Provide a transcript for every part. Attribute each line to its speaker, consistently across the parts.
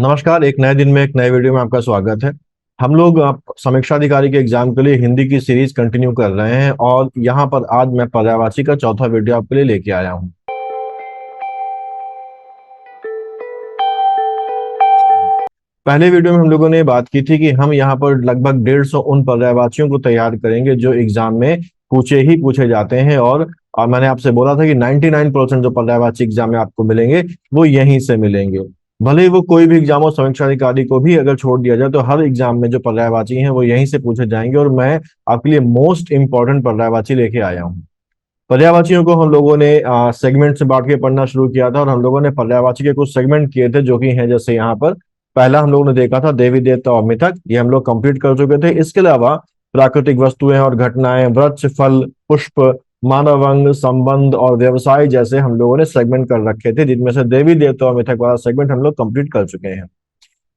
Speaker 1: नमस्कार। एक नए दिन में एक नए वीडियो में आपका स्वागत है। हम लोग समीक्षा अधिकारी के एग्जाम के लिए हिंदी की सीरीज कंटिन्यू कर रहे हैं और यहाँ पर आज मैं पर्यायवाची का चौथा वीडियो आपके लिए लेके आया हूँ। पहले वीडियो में हम लोगों ने बात की थी कि हम यहाँ पर लगभग 150 उन पर्यायवाचियों को तैयार करेंगे जो एग्जाम में पूछे जाते हैं और मैंने आपसे बोला था कि 99% जो पर्यायवाची एग्जाम में आपको मिलेंगे वो यहीं से मिलेंगे। भले ही वो कोई भी एग्जाम हो, समीक्षा अधिकारी को भी अगर छोड़ दिया जाए तो हर एग्जाम में जो पर्यायवाची हैं वो यहीं से पूछे जाएंगे और मैं आपके लिए मोस्ट इंपॉर्टेंट पर्यायवाची लेके आया हूँ। पर्यायवाचियों को हम लोगों ने सेगमेंट से बांट के पढ़ना शुरू किया था और हम लोगों ने पर्यायवाची के कुछ सेगमेंट किए थे जो कि हैं जैसे यहाँ पर पहला हम लोगों ने देखा था देवी देवता और मिथक, ये हम लोग कंप्लीट कर चुके थे। इसके अलावा प्राकृतिक वस्तुएं और घटनाएं, वृक्ष, फल, पुष्प, मानव अंग, संबंध और व्यवसाय जैसे हम लोगों ने सेगमेंट कर रखे थे, जिनमें से देवी देवता और मिथक वाला सेगमेंट हम लोग कंप्लीट कर चुके हैं।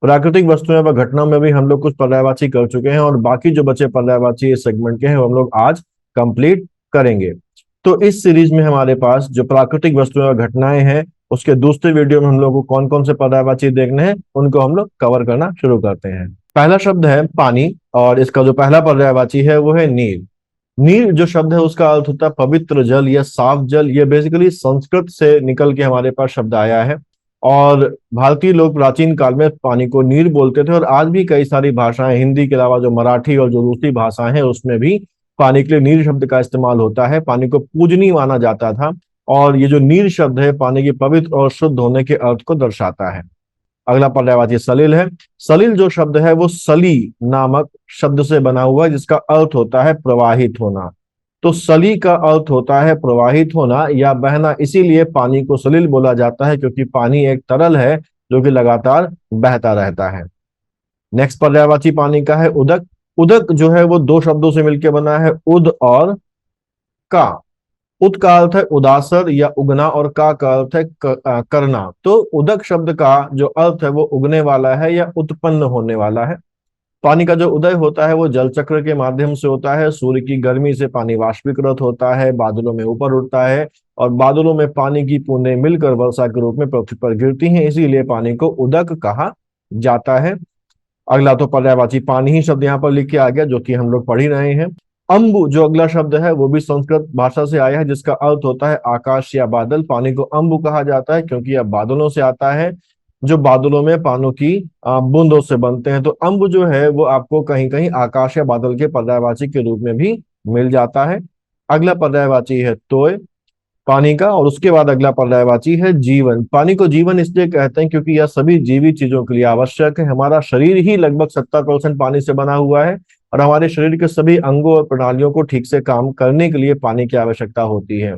Speaker 1: प्राकृतिक वस्तुएं व घटनाओं में भी हम लोग कुछ पर्यायवाची कर चुके हैं और बाकी जो बचे पर्यायवाची इस सेगमेंट के हैं वो हम लोग आज कंप्लीट करेंगे। तो इस सीरीज में हमारे पास जो प्राकृतिक वस्तुएं और घटनाएं हैं उसके दूसरे वीडियो में हम लोग को कौन कौन से पर्यायवाची देखने हैं उनको हम लोग कवर करना शुरू करते हैं। पहला शब्द है पानी और इसका जो पहला पर्यायवाची है वो है नीर। नीर जो शब्द है उसका अर्थ होता है पवित्र जल या साफ जल। ये बेसिकली संस्कृत से निकल के हमारे पास शब्द आया है और भारतीय लोग प्राचीन काल में पानी को नीर बोलते थे और आज भी कई सारी भाषाएं, हिंदी के अलावा जो मराठी और जो दूसरी भाषाएं हैं उसमें भी पानी के लिए नीर शब्द का इस्तेमाल होता है। पानी को पूजनीय माना जाता था और ये जो नीर शब्द है पानी की पवित्र और शुद्ध होने के अर्थ को दर्शाता है। अगला पर्यायवाची सलिल है। सलिल जो शब्द है वो सली नामक शब्द से बना हुआ है जिसका अर्थ होता है प्रवाहित होना। तो सली का अर्थ होता है प्रवाहित होना या बहना, इसीलिए पानी को सलिल बोला जाता है क्योंकि पानी एक तरल है जो कि लगातार बहता रहता है। नेक्स्ट पर्यायवाची पानी का है उदक। उदक जो है वो दो शब्दों से मिलकर बना है, उद और का। उद का अर्थ है उदासर या उगना और का अर्थ है करना। तो उदक शब्द का जो अर्थ है वो उगने वाला है या उत्पन्न होने वाला है। पानी का जो उदय होता है वो जल चक्र के माध्यम से होता है। सूर्य की गर्मी से पानी वाष्पीकृत होता है, बादलों में ऊपर उठता है और बादलों में पानी की बूंदें मिलकर वर्षा के रूप में पृथ्वी पर गिरती हैं, इसीलिए पानी को उदक कहा जाता है। अगला तो पर्यायवाची पानी ही शब्द यहाँ पर लिख के आ गया जो कि हम लोग पढ़ ही रहे हैं। अम्बु जो अगला शब्द है वो भी संस्कृत भाषा से आया है जिसका अर्थ होता है आकाश या बादल। पानी को अम्बु कहा जाता है क्योंकि यह बादलों से आता है, जो बादलों में पानी की बूंदों से बनते हैं। तो अम्ब जो है वो आपको कहीं कहीं आकाश या बादल के पर्यायवाची के रूप में भी मिल जाता है। अगला पर्यायवाची है तोय पानी का और उसके बाद अगला पर्यायवाची है जीवन। पानी को जीवन इसलिए कहते हैं क्योंकि यह सभी जीवित चीजों के लिए आवश्यक है। हमारा शरीर ही लगभग 70% पानी से बना हुआ है और हमारे शरीर के सभी अंगों और प्रणालियों को ठीक से काम करने के लिए पानी की आवश्यकता होती है।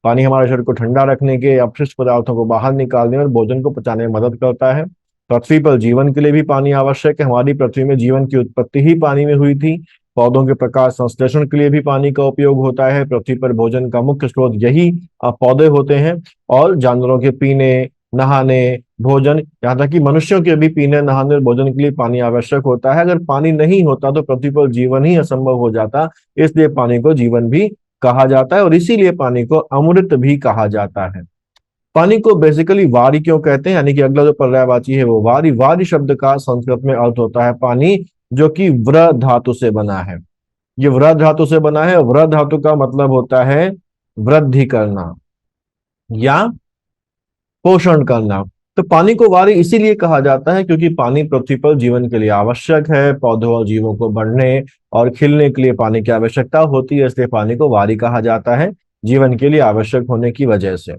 Speaker 1: पानी हमारे शरीर को ठंडा रखने के, अपशिष्ट पदार्थों को बाहर निकालने और भोजन को पचाने में मदद करता है। पृथ्वी पर जीवन के लिए भी पानी आवश्यक है। हमारी पृथ्वी में जीवन की उत्पत्ति ही पानी में हुई थी। पौधों के प्रकाश संश्लेषण के लिए भी पानी का उपयोग होता है। पृथ्वी पर भोजन का मुख्य स्रोत यही पौधे होते हैं और जानवरों के पीने, नहाने, भोजन, यहाँ तक कि मनुष्यों के भी पीने, नहाने और भोजन के लिए पानी आवश्यक होता है। अगर पानी नहीं होता तो पृथ्वी पर जीवन ही असंभव हो जाता, इसलिए पानी को जीवन भी कहा जाता है और इसीलिए पानी को अमृत भी कहा जाता है। पानी को बेसिकली वारी क्यों कहते हैं, यानी कि अगला जो पर्यायवाची है वो वारी। वारी शब्द का संस्कृत में अर्थ होता है पानी, जो कि व्र धातु से बना है। ये व्र धातु से बना है। व्र धातु का मतलब होता है वृद्धि करना या पोषण करना। तो पानी को वारी इसीलिए कहा जाता है क्योंकि पानी पृथ्वी पर जीवन के लिए आवश्यक है। पौधों और जीवों को बढ़ने और खिलने के लिए पानी की आवश्यकता होती है, इसलिए पानी को वारी कहा जाता है, जीवन के लिए आवश्यक होने की वजह से।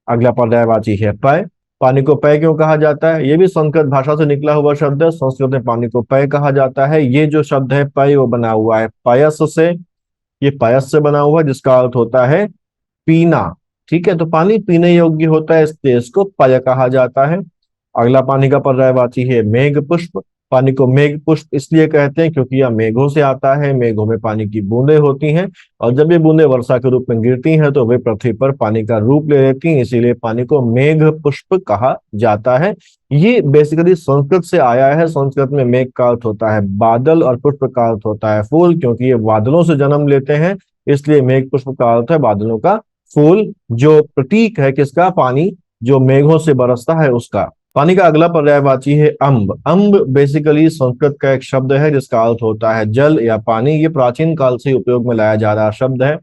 Speaker 1: अगला पर्यायवाची है पय। पानी को पय क्यों कहा जाता है, ये भी संस्कृत भाषा से निकला हुआ शब्द है। संस्कृत में पानी को पय कहा जाता है। ये जो शब्द है पय वो बना हुआ है पयस से। ये पयस से बना हुआ है जिसका अर्थ होता है पीना। ठीक है, तो पानी पीने योग्य होता है इसलिए इसको पय कहा जाता है। अगला पानी का पर्यायवाची है मेघ पुष्प। पानी को मेघ पुष्प इसलिए कहते हैं क्योंकि यह मेघों से आता है। मेघों में पानी की बूंदें होती हैं और जब ये बूंदें वर्षा के रूप में गिरती हैं तो वे पृथ्वी पर पानी का रूप ले लेती हैं, इसीलिए पानी को मेघ पुष्प कहा जाता है। ये बेसिकली संस्कृत से आया है। संस्कृत में मेघ का अर्थ होता है बादल और पुष्प का अर्थ होता है फूल, क्योंकि ये बादलों से जन्म लेते हैं, इसलिए मेघ पुष्प का अर्थ है बादलों का फूल, जो प्रतीक है किसका, पानी जो मेघों से बरसता है उसका। पानी का अगला पर्यायवाची है अम्ब। अम्ब बेसिकली संस्कृत का एक शब्द है जिसका अर्थ होता है जल या पानी। ये प्राचीन काल से उपयोग में लाया जा रहा शब्द है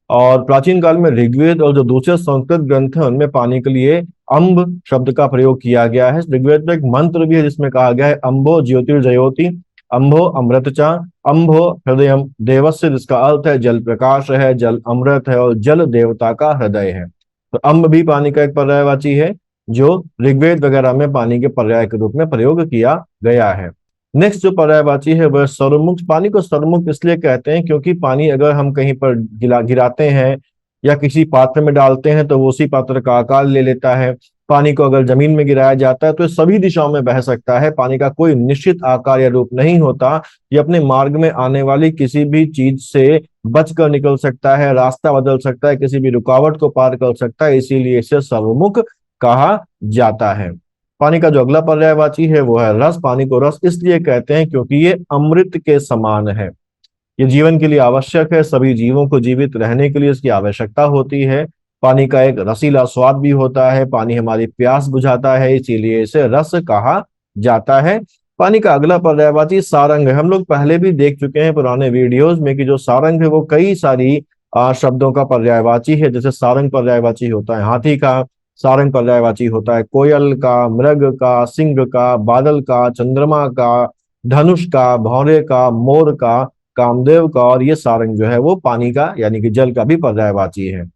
Speaker 1: और प्राचीन काल में ऋग्वेद और जो दूसरे संस्कृत ग्रंथ हैं उनमें पानी के लिए अम्ब शब्द का प्रयोग किया गया है। ऋग्वेद में एक मंत्र भी है जिसमें कहा गया है अम्भो ज्योतिर्जयोति, अम्भो अमृतचा, अम्भो हृदय देवस्य, जिसका अर्थ है जल प्रकाश है, जल अमृत है और जल देवता का हृदय है। तो अम्ब भी पानी का एक पर्यायवाची है जो ऋग्वेद वगैरह में पानी के पर्याय के रूप में प्रयोग किया गया है। नेक्स्ट जो पर्यायवाची है वह सर्वमुख। पानी को सर्वमुख इसलिए कहते हैं क्योंकि पानी अगर हम कहीं पर गिराते हैं या किसी पात्र में डालते हैं तो वो उसी पात्र का आकार ले लेता है। पानी को अगर जमीन में गिराया जाता है तो ये सभी दिशाओं में बह सकता है। पानी का कोई निश्चित आकार या रूप नहीं होता। ये अपने मार्ग में आने वाली किसी भी चीज से बचकर निकल सकता है, रास्ता बदल सकता है, किसी भी रुकावट को पार कर सकता है, इसीलिए इसे सर्वमुख कहा जाता है। पानी का जो अगला पर्यायवाची है वो है रस। पानी को रस इसलिए कहते हैं क्योंकि ये अमृत के समान है। ये जीवन के लिए आवश्यक है, सभी जीवों को जीवित रहने के लिए इसकी आवश्यकता होती है। पानी का एक रसीला स्वाद भी होता है, पानी हमारी प्यास बुझाता है, इसीलिए इसे रस कहा जाता है। पानी का अगला पर्यायवाची सारंग है। हम लोग पहले भी देख चुके हैं पुराने वीडियोस में कि जो सारंग है वो कई सारी शब्दों का पर्यायवाची है। जैसे सारंग पर्यायवाची होता है हाथी का, सारंग पर्यायवाची होता है कोयल का, मृग का, सिंह का, बादल का, चंद्रमा का, धनुष का, भौरे का, मोर का, कामदेव का, और ये सारंग जो है वो पानी का यानी कि जल का भी पर्यायवाची है।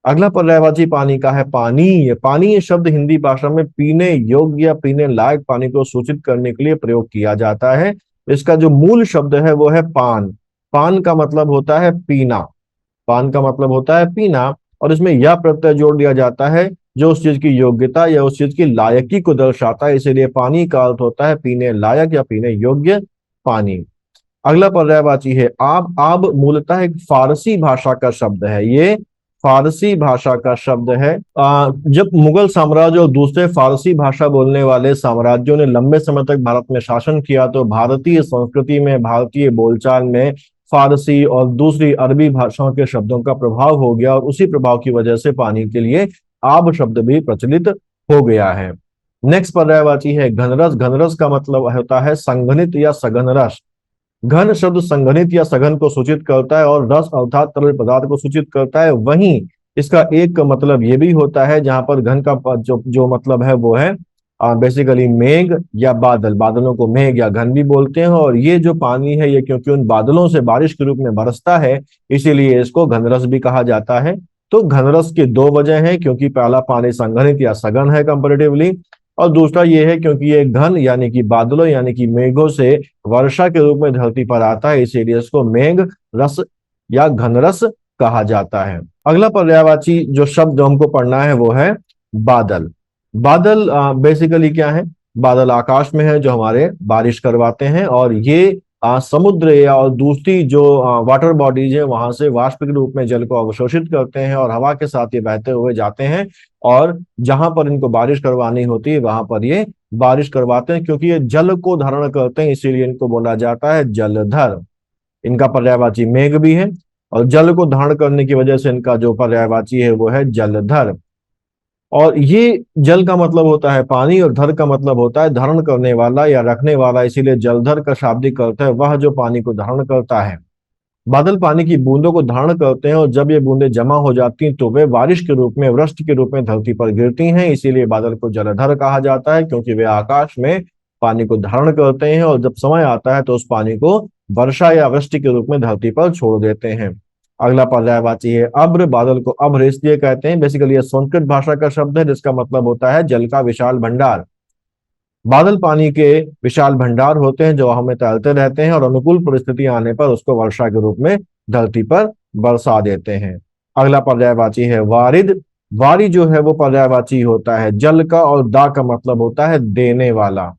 Speaker 1: अगला पर्यायवाची पानी का है पानी। ये पानी ये शब्द हिंदी भाषा में पीने योग्य या पीने लायक पानी को सूचित करने के लिए प्रयोग किया जाता है। इसका जो मूल शब्द है वो है पान। पान का मतलब होता है पीना, पान का मतलब होता है पीना, और इसमें यह प्रत्यय जोड़ दिया जाता है जो उस चीज की योग्यता या उस चीज की लायकी को दर्शाता है। इसीलिए पानी का अर्थ होता है पीने लायक या पीने योग्य पानी। अगला पर्यायवाची है आब। आब मूलतः एक फारसी भाषा का शब्द है। ये फारसी भाषा का शब्द है। जब मुगल साम्राज्य और दूसरे फारसी भाषा बोलने वाले साम्राज्यों ने लंबे समय तक भारत में शासन किया तो भारतीय संस्कृति में, भारतीय बोलचाल में फारसी और दूसरी अरबी भाषाओं के शब्दों का प्रभाव हो गया और उसी प्रभाव की वजह से पानी के लिए आब शब्द भी प्रचलित हो गया है। नेक्स्ट पर्यायवाची है घनरस। घनरस का मतलब होता है संघनित या सघन रस। घन शब्द संघनित या सघन को सूचित करता है और रस अर्थात तरल पदार्थ को सूचित करता है। वहीं इसका एक मतलब ये भी होता है जहां पर घन का जो मतलब है वो है बेसिकली मेघ या बादल। बादलों को मेघ या घन भी बोलते हैं और ये जो पानी है ये क्योंकि उन बादलों से बारिश के रूप में बरसता है इसीलिए इसको घनरस भी कहा जाता है। तो घनरस की दो वजह है, क्योंकि पहला पानी संघनित या सघन है कंपेरेटिवली, और दूसरा ये है क्योंकि ये घन यानी कि बादलों यानी कि मेघों से वर्षा के रूप में धरती पर आता है, इसीलिए इसको मेघ रस या घनरस कहा जाता है। अगला पर्यायवाची जो शब्द हमको पढ़ना है वो है बादल। बादल बेसिकली क्या है? बादल आकाश में है जो हमारे बारिश करवाते हैं और ये समुद्र या और दूसरी जो वाटर बॉडीज है वहां से वाष्प के रूप में जल को अवशोषित करते हैं और हवा के साथ ये बहते हुए जाते हैं और जहां पर इनको बारिश करवानी होती है वहां पर ये बारिश करवाते हैं। क्योंकि ये जल को धारण करते हैं इसीलिए इनको बोला जाता है जलधर। इनका पर्यायवाची मेघ भी है और जल को धारण करने की वजह से इनका जो पर्यायवाची है वो है जलधर। और ये जल का मतलब होता है पानी और धर का मतलब होता है धारण करने वाला या रखने वाला, इसीलिए जलधर का शाब्दिक अर्थ है वह जो पानी को धारण करता है। बादल पानी की बूंदों को धारण करते हैं और जब ये बूंदें जमा हो जाती हैं तो वे बारिश के रूप में, वृष्टि के रूप में धरती पर गिरती हैं। इसीलिए बादल को जलधर कहा जाता है क्योंकि वे आकाश में पानी को धारण करते हैं और जब समय आता है तो उस पानी को वर्षा या वृष्टि के रूप में धरती पर छोड़ देते हैं। अगला पर्यायवाची है अब्र। बादल को अब्र इसलिए कहते हैं, बेसिकली ये संस्कृत भाषा का शब्द है जिसका मतलब होता है जल का विशाल भंडार। बादल पानी के विशाल भंडार होते हैं जो हमें तैरते रहते हैं और अनुकूल परिस्थितियां आने पर उसको वर्षा के रूप में धरती पर बरसा देते हैं। अगला पर्यायवाची है वारिद। वारी जो है वो पर्यायवाची होता है जल का और दा का मतलब होता है देने वाला।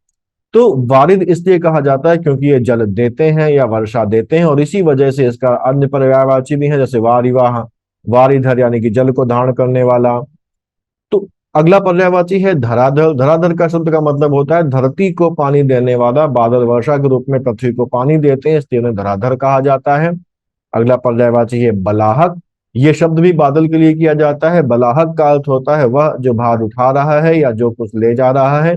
Speaker 1: तो वारिद इसलिए कहा जाता है क्योंकि ये जल देते हैं या वर्षा देते हैं और इसी वजह से इसका अन्य पर्यायवाची भी है जैसे वारिवाह, वारिधर यानी कि जल को धारण करने वाला। तो अगला पर्यायवाची है धराधर। धराधर का शब्द का मतलब होता है धरती को पानी देने वाला। बादल वर्षा के रूप में पृथ्वी को पानी देते हैं इसलिए उन्हें धराधर कहा जाता है। अगला पर्यायवाची है बलाहक। ये शब्द भी बादल के लिए किया जाता है। बलाहक का अर्थ होता है वह जो भार उठा रहा है या जो कुछ ले जा रहा है।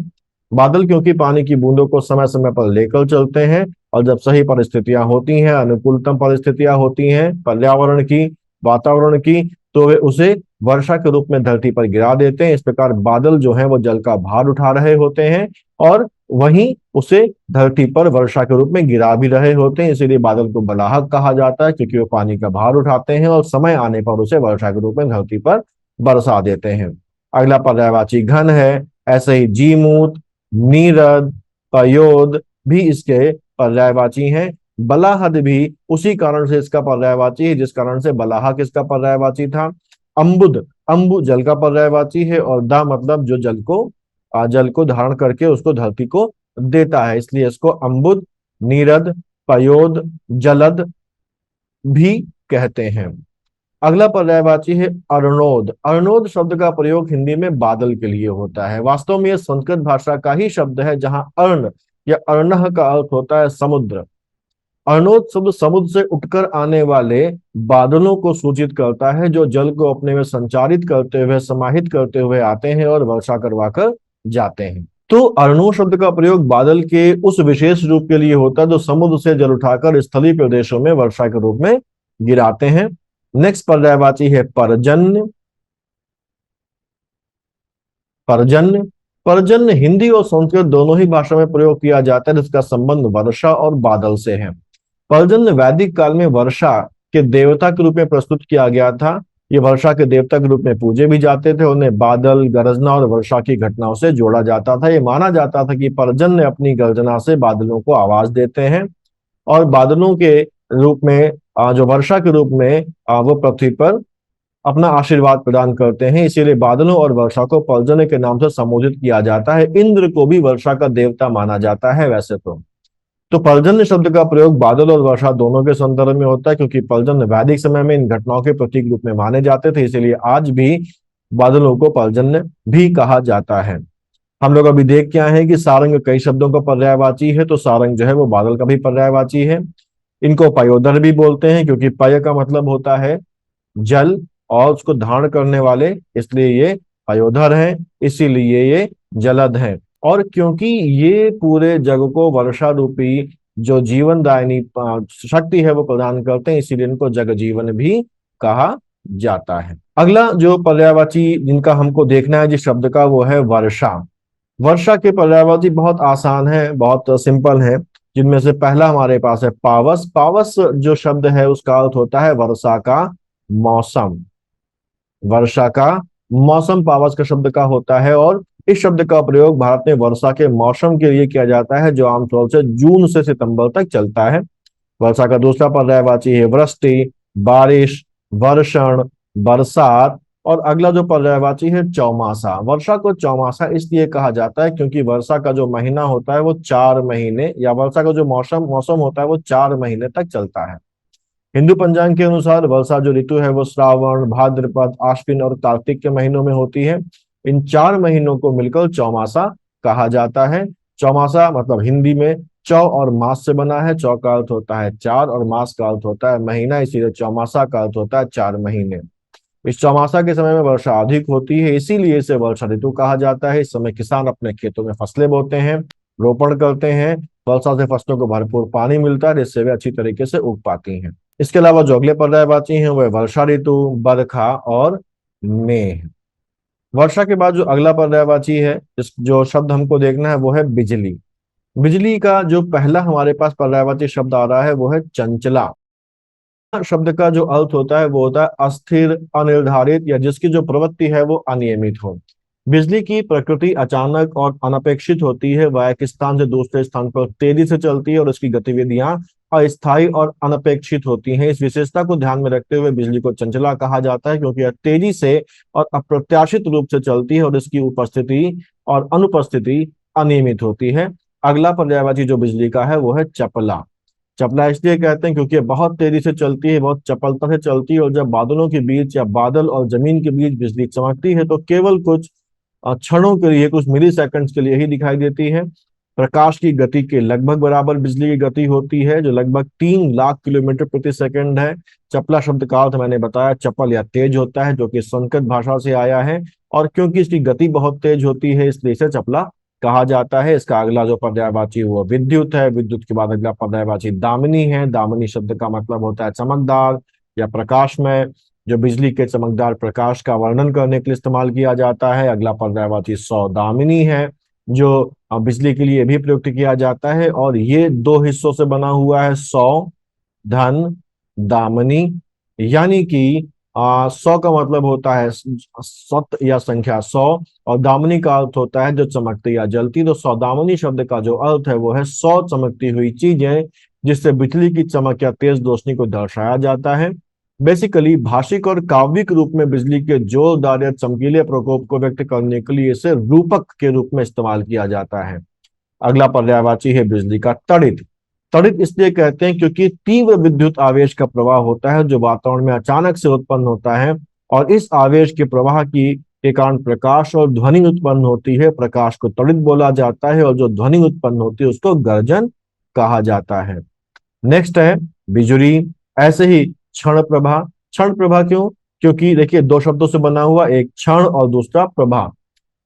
Speaker 1: बादल क्योंकि पानी की बूंदों को समय समय पर लेकर चलते हैं, और जब सही परिस्थितियां होती हैं, अनुकूलतम परिस्थितियां होती हैं पर्यावरण की, वातावरण की, तो वे उसे वर्षा के रूप में धरती पर गिरा देते हैं। इस प्रकार बादल जो है वो जल का भार उठा रहे होते हैं और वहीं उसे धरती पर वर्षा के रूप में गिरा भी रहे होते हैं। इसीलिए बादल को बलाहक कहा जाता है, क्योंकि वो पानी का भार उठाते हैं और समय आने पर उसे वर्षा के रूप में धरती पर बरसा देते हैं। अगला पर्यायवाची घन है। ऐसे ही जीमूत, नीरद, पयोद भी इसके पर्यायवाची हैं। बलाहद भी उसी कारण से इसका पर्यायवाची है जिस कारण से बलाहक इसका पर्यायवाची था। अम्बुद, अम्बु जल का पर्यायवाची है, और दा मतलब जो जल को धारण करके उसको धरती को देता है, इसलिए इसको अम्बुद, नीरद, पयोद, जलद भी कहते हैं। अगला पर्यायवाची है अर्णोद। अर्णोद शब्द का प्रयोग हिंदी में बादल के लिए होता है। वास्तव में यह संस्कृत भाषा का ही शब्द है, जहां अर्ण या अर्णः का अर्थ होता है समुद्र। अर्णोद शब्द समुद्र से उठकर आने वाले बादलों को सूचित करता है, जो जल को अपने में संचारित करते हुए, समाहित करते हुए आते हैं और वर्षा करवाकर जाते हैं। तो अर्णो शब्द का प्रयोग बादल के उस विशेष रूप के लिए होता है जो समुद्र से जल उठाकर स्थलीय प्रदेशों में वर्षा के रूप में गिराते हैं। नेक्स्ट पर्यायवाची है पर्जन्य। पर्जन्य, पर्जन्य हिंदी और संस्कृत दोनों ही भाषा में प्रयोग किया जाता है, जिसका संबंध वर्षा और बादल से है। पर्जन्य वैदिक काल में वर्षा के देवता के रूप में प्रस्तुत किया गया था। ये वर्षा के देवता के रूप में पूजे भी जाते थे। उन्हें बादल, गरजना और वर्षा की घटनाओं से जोड़ा जाता था। ये माना जाता था कि पर्जन्य अपनी गर्जना से बादलों को आवाज देते हैं और बादलों के रूप में जो वर्षा के रूप में वो पृथ्वी पर अपना आशीर्वाद प्रदान करते हैं। इसीलिए बादलों और वर्षा को पर्जन्य के नाम से संबोधित किया जाता है। इंद्र को भी वर्षा का देवता माना जाता है वैसे तो पर्जन्य शब्द का प्रयोग बादल और वर्षा दोनों के संदर्भ में होता है, क्योंकि पर्जन्य वैदिक समय में इन घटनाओं के प्रतीक रूप में माने जाते थे। इसीलिए आज भी बादलों को पर्जन्य भी कहा जाता है। हम लोग अभी देख के आए हैं कि सारंग कई शब्दों का पर्यायवाची है, तो सारंग जो है वो बादल का भी पर्यायवाची है। इनको पयोधर भी बोलते हैं, क्योंकि पय का मतलब होता है जल और उसको धारण करने वाले, इसलिए ये पयोधर हैं, इसीलिए ये जलद हैं। और क्योंकि ये पूरे जग को वर्षा रूपी जो जीवन दायिनी शक्ति है वो प्रदान करते हैं, इसीलिए इनको जग जीवन भी कहा जाता है। अगला जो पर्यायवाची जिनका हमको देखना है जिस शब्द का, वो है वर्षा। वर्षा के पर्यायवाची बहुत आसान है, बहुत सिंपल है। जिनमें से पहला हमारे पास है पावस। पावस जो शब्द है उसका अर्थ होता है वर्षा का मौसम। वर्षा का मौसम पावस का शब्द का होता है, और इस शब्द का प्रयोग भारत में वर्षा के मौसम के लिए किया जाता है, जो आमतौर से जून से सितंबर तक चलता है। वर्षा का दूसरा पर्यायवाची है वृष्टि, बारिश, वर्षण, बरसात। और अगला जो पर्यायवाची है चौमासा। वर्षा को चौमासा इसलिए कहा जाता है क्योंकि वर्षा का जो महीना होता है वो 4 महीने, या वर्षा का जो मौसम मौसम होता है वो 4 महीने तक चलता है। हिंदू पंचांग के अनुसार वर्षा जो ऋतु है वो श्रावण, भाद्रपद, आश्विन और कार्तिक के महीनों में होती है। इन 4 महीनों को मिलकर चौमासा कहा जाता है। चौमासा मतलब हिंदी में चौ और मास से बना है। चौ का अर्थ होता है 4 और मास का अर्थ होता है महीना, इसीलिए चौमासा का अर्थ होता है 4 महीने। इस चौमासा के समय में वर्षा अधिक होती है, इसीलिए इसे वर्षा ऋतु कहा जाता है। इस समय किसान अपने खेतों में फसलें बोते हैं, रोपण करते हैं। वर्षा से फसलों को भरपूर पानी मिलता है, जिससे वे अच्छी तरीके से उग पाती हैं। इसके अलावा जो अगले पर्यायवाची हैं वह वर्षा ऋतु, बरखा और मेघ। वर्षा के बाद जो अगला पर्यायवाची है, इस जो शब्द हमको देखना है वो है बिजली। बिजली का जो पहला हमारे पास पर्यायवाची शब्द आ रहा है वो है चंचला। शब्द का जो अर्थ होता है वो होता है अस्थिर, अनिर्धारित, या जिसकी जो प्रवृत्ति है वो अनियमित हो। बिजली की प्रकृति अचानक और अनपेक्षित होती है। वह एक स्थान से दूसरे स्थान पर तेजी से चलती है और उसकी गतिविधियां अस्थायी और अनपेक्षित होती हैं। इस विशेषता को ध्यान में रखते हुए बिजली को चंचला कहा जाता है, क्योंकि यह तेजी से और अप्रत्याशित रूप से चलती है और इसकी उपस्थिति और अनुपस्थिति अनियमित होती है। अगला पर्यायवाची जो बिजली का है वो है चपला। चपला इसलिए कहते हैं क्योंकि बहुत तेजी से चलती है, बहुत चपलता से चलती है, और जब बादलों के बीच या बादल और जमीन के बीच बिजली चमकती है तो केवल कुछ क्षणों के लिए, कुछ मिली सेकंड्स के लिए ही दिखाई देती है। प्रकाश की गति के लगभग बराबर बिजली की गति होती है, जो लगभग 3 लाख किलोमीटर प्रति सेकंड है। चपला शब्द का अर्थ मैंने बताया चपल या तेज होता है, जो कि संस्कृत भाषा से आया है, और क्योंकि इसकी गति बहुत तेज होती है इसलिए इसे चपला कहा जाता है। इसका अगला जो पर्यायवाची वो विद्युत है। विद्युत के बाद अगला पर्यायवाची दामिनी है। दामिनी शब्द का मतलब होता है चमकदार या प्रकाशमय, जो बिजली के चमकदार प्रकाश का वर्णन करने के लिए इस्तेमाल किया जाता है। अगला पर्यायवाची सौदामिनी है, जो बिजली के लिए भी प्रयुक्त किया जाता है, और ये 2 हिस्सों से बना हुआ है, सौ धन दामिनी। यानी कि 100 का मतलब होता है सत या संख्या 100, और दामिनी का अर्थ होता है जो चमकती या जलती। तो सौदामिनी शब्द का जो अर्थ है वो है 100 चमकती हुई चीजें, जिससे बिजली की चमक या तेज रोशनी को दर्शाया जाता है। बेसिकली भाषिक और काव्यिक रूप में बिजली के जोरदार या चमकीले प्रकोप को व्यक्त करने के लिए इसे रूपक के रूप में इस्तेमाल किया जाता है। अगला पर्यायवाची है बिजली का तड़ित। तड़ित इसलिए कहते हैं क्योंकि तीव्र विद्युत आवेश का प्रवाह होता है जो वातावरण में अचानक से उत्पन्न होता है, और इस आवेश के प्रवाह की के कारण प्रकाश और ध्वनि उत्पन्न होती है। प्रकाश को तड़ित बोला जाता है, और जो ध्वनि उत्पन्न होती है उसको गर्जन कहा जाता है। नेक्स्ट है बिजुरी। ऐसे ही क्षण प्रभा। क्षण प्रभा क्यों? क्योंकि देखिए 2 शब्दों से बना हुआ, एक क्षण और दूसरा प्रभा।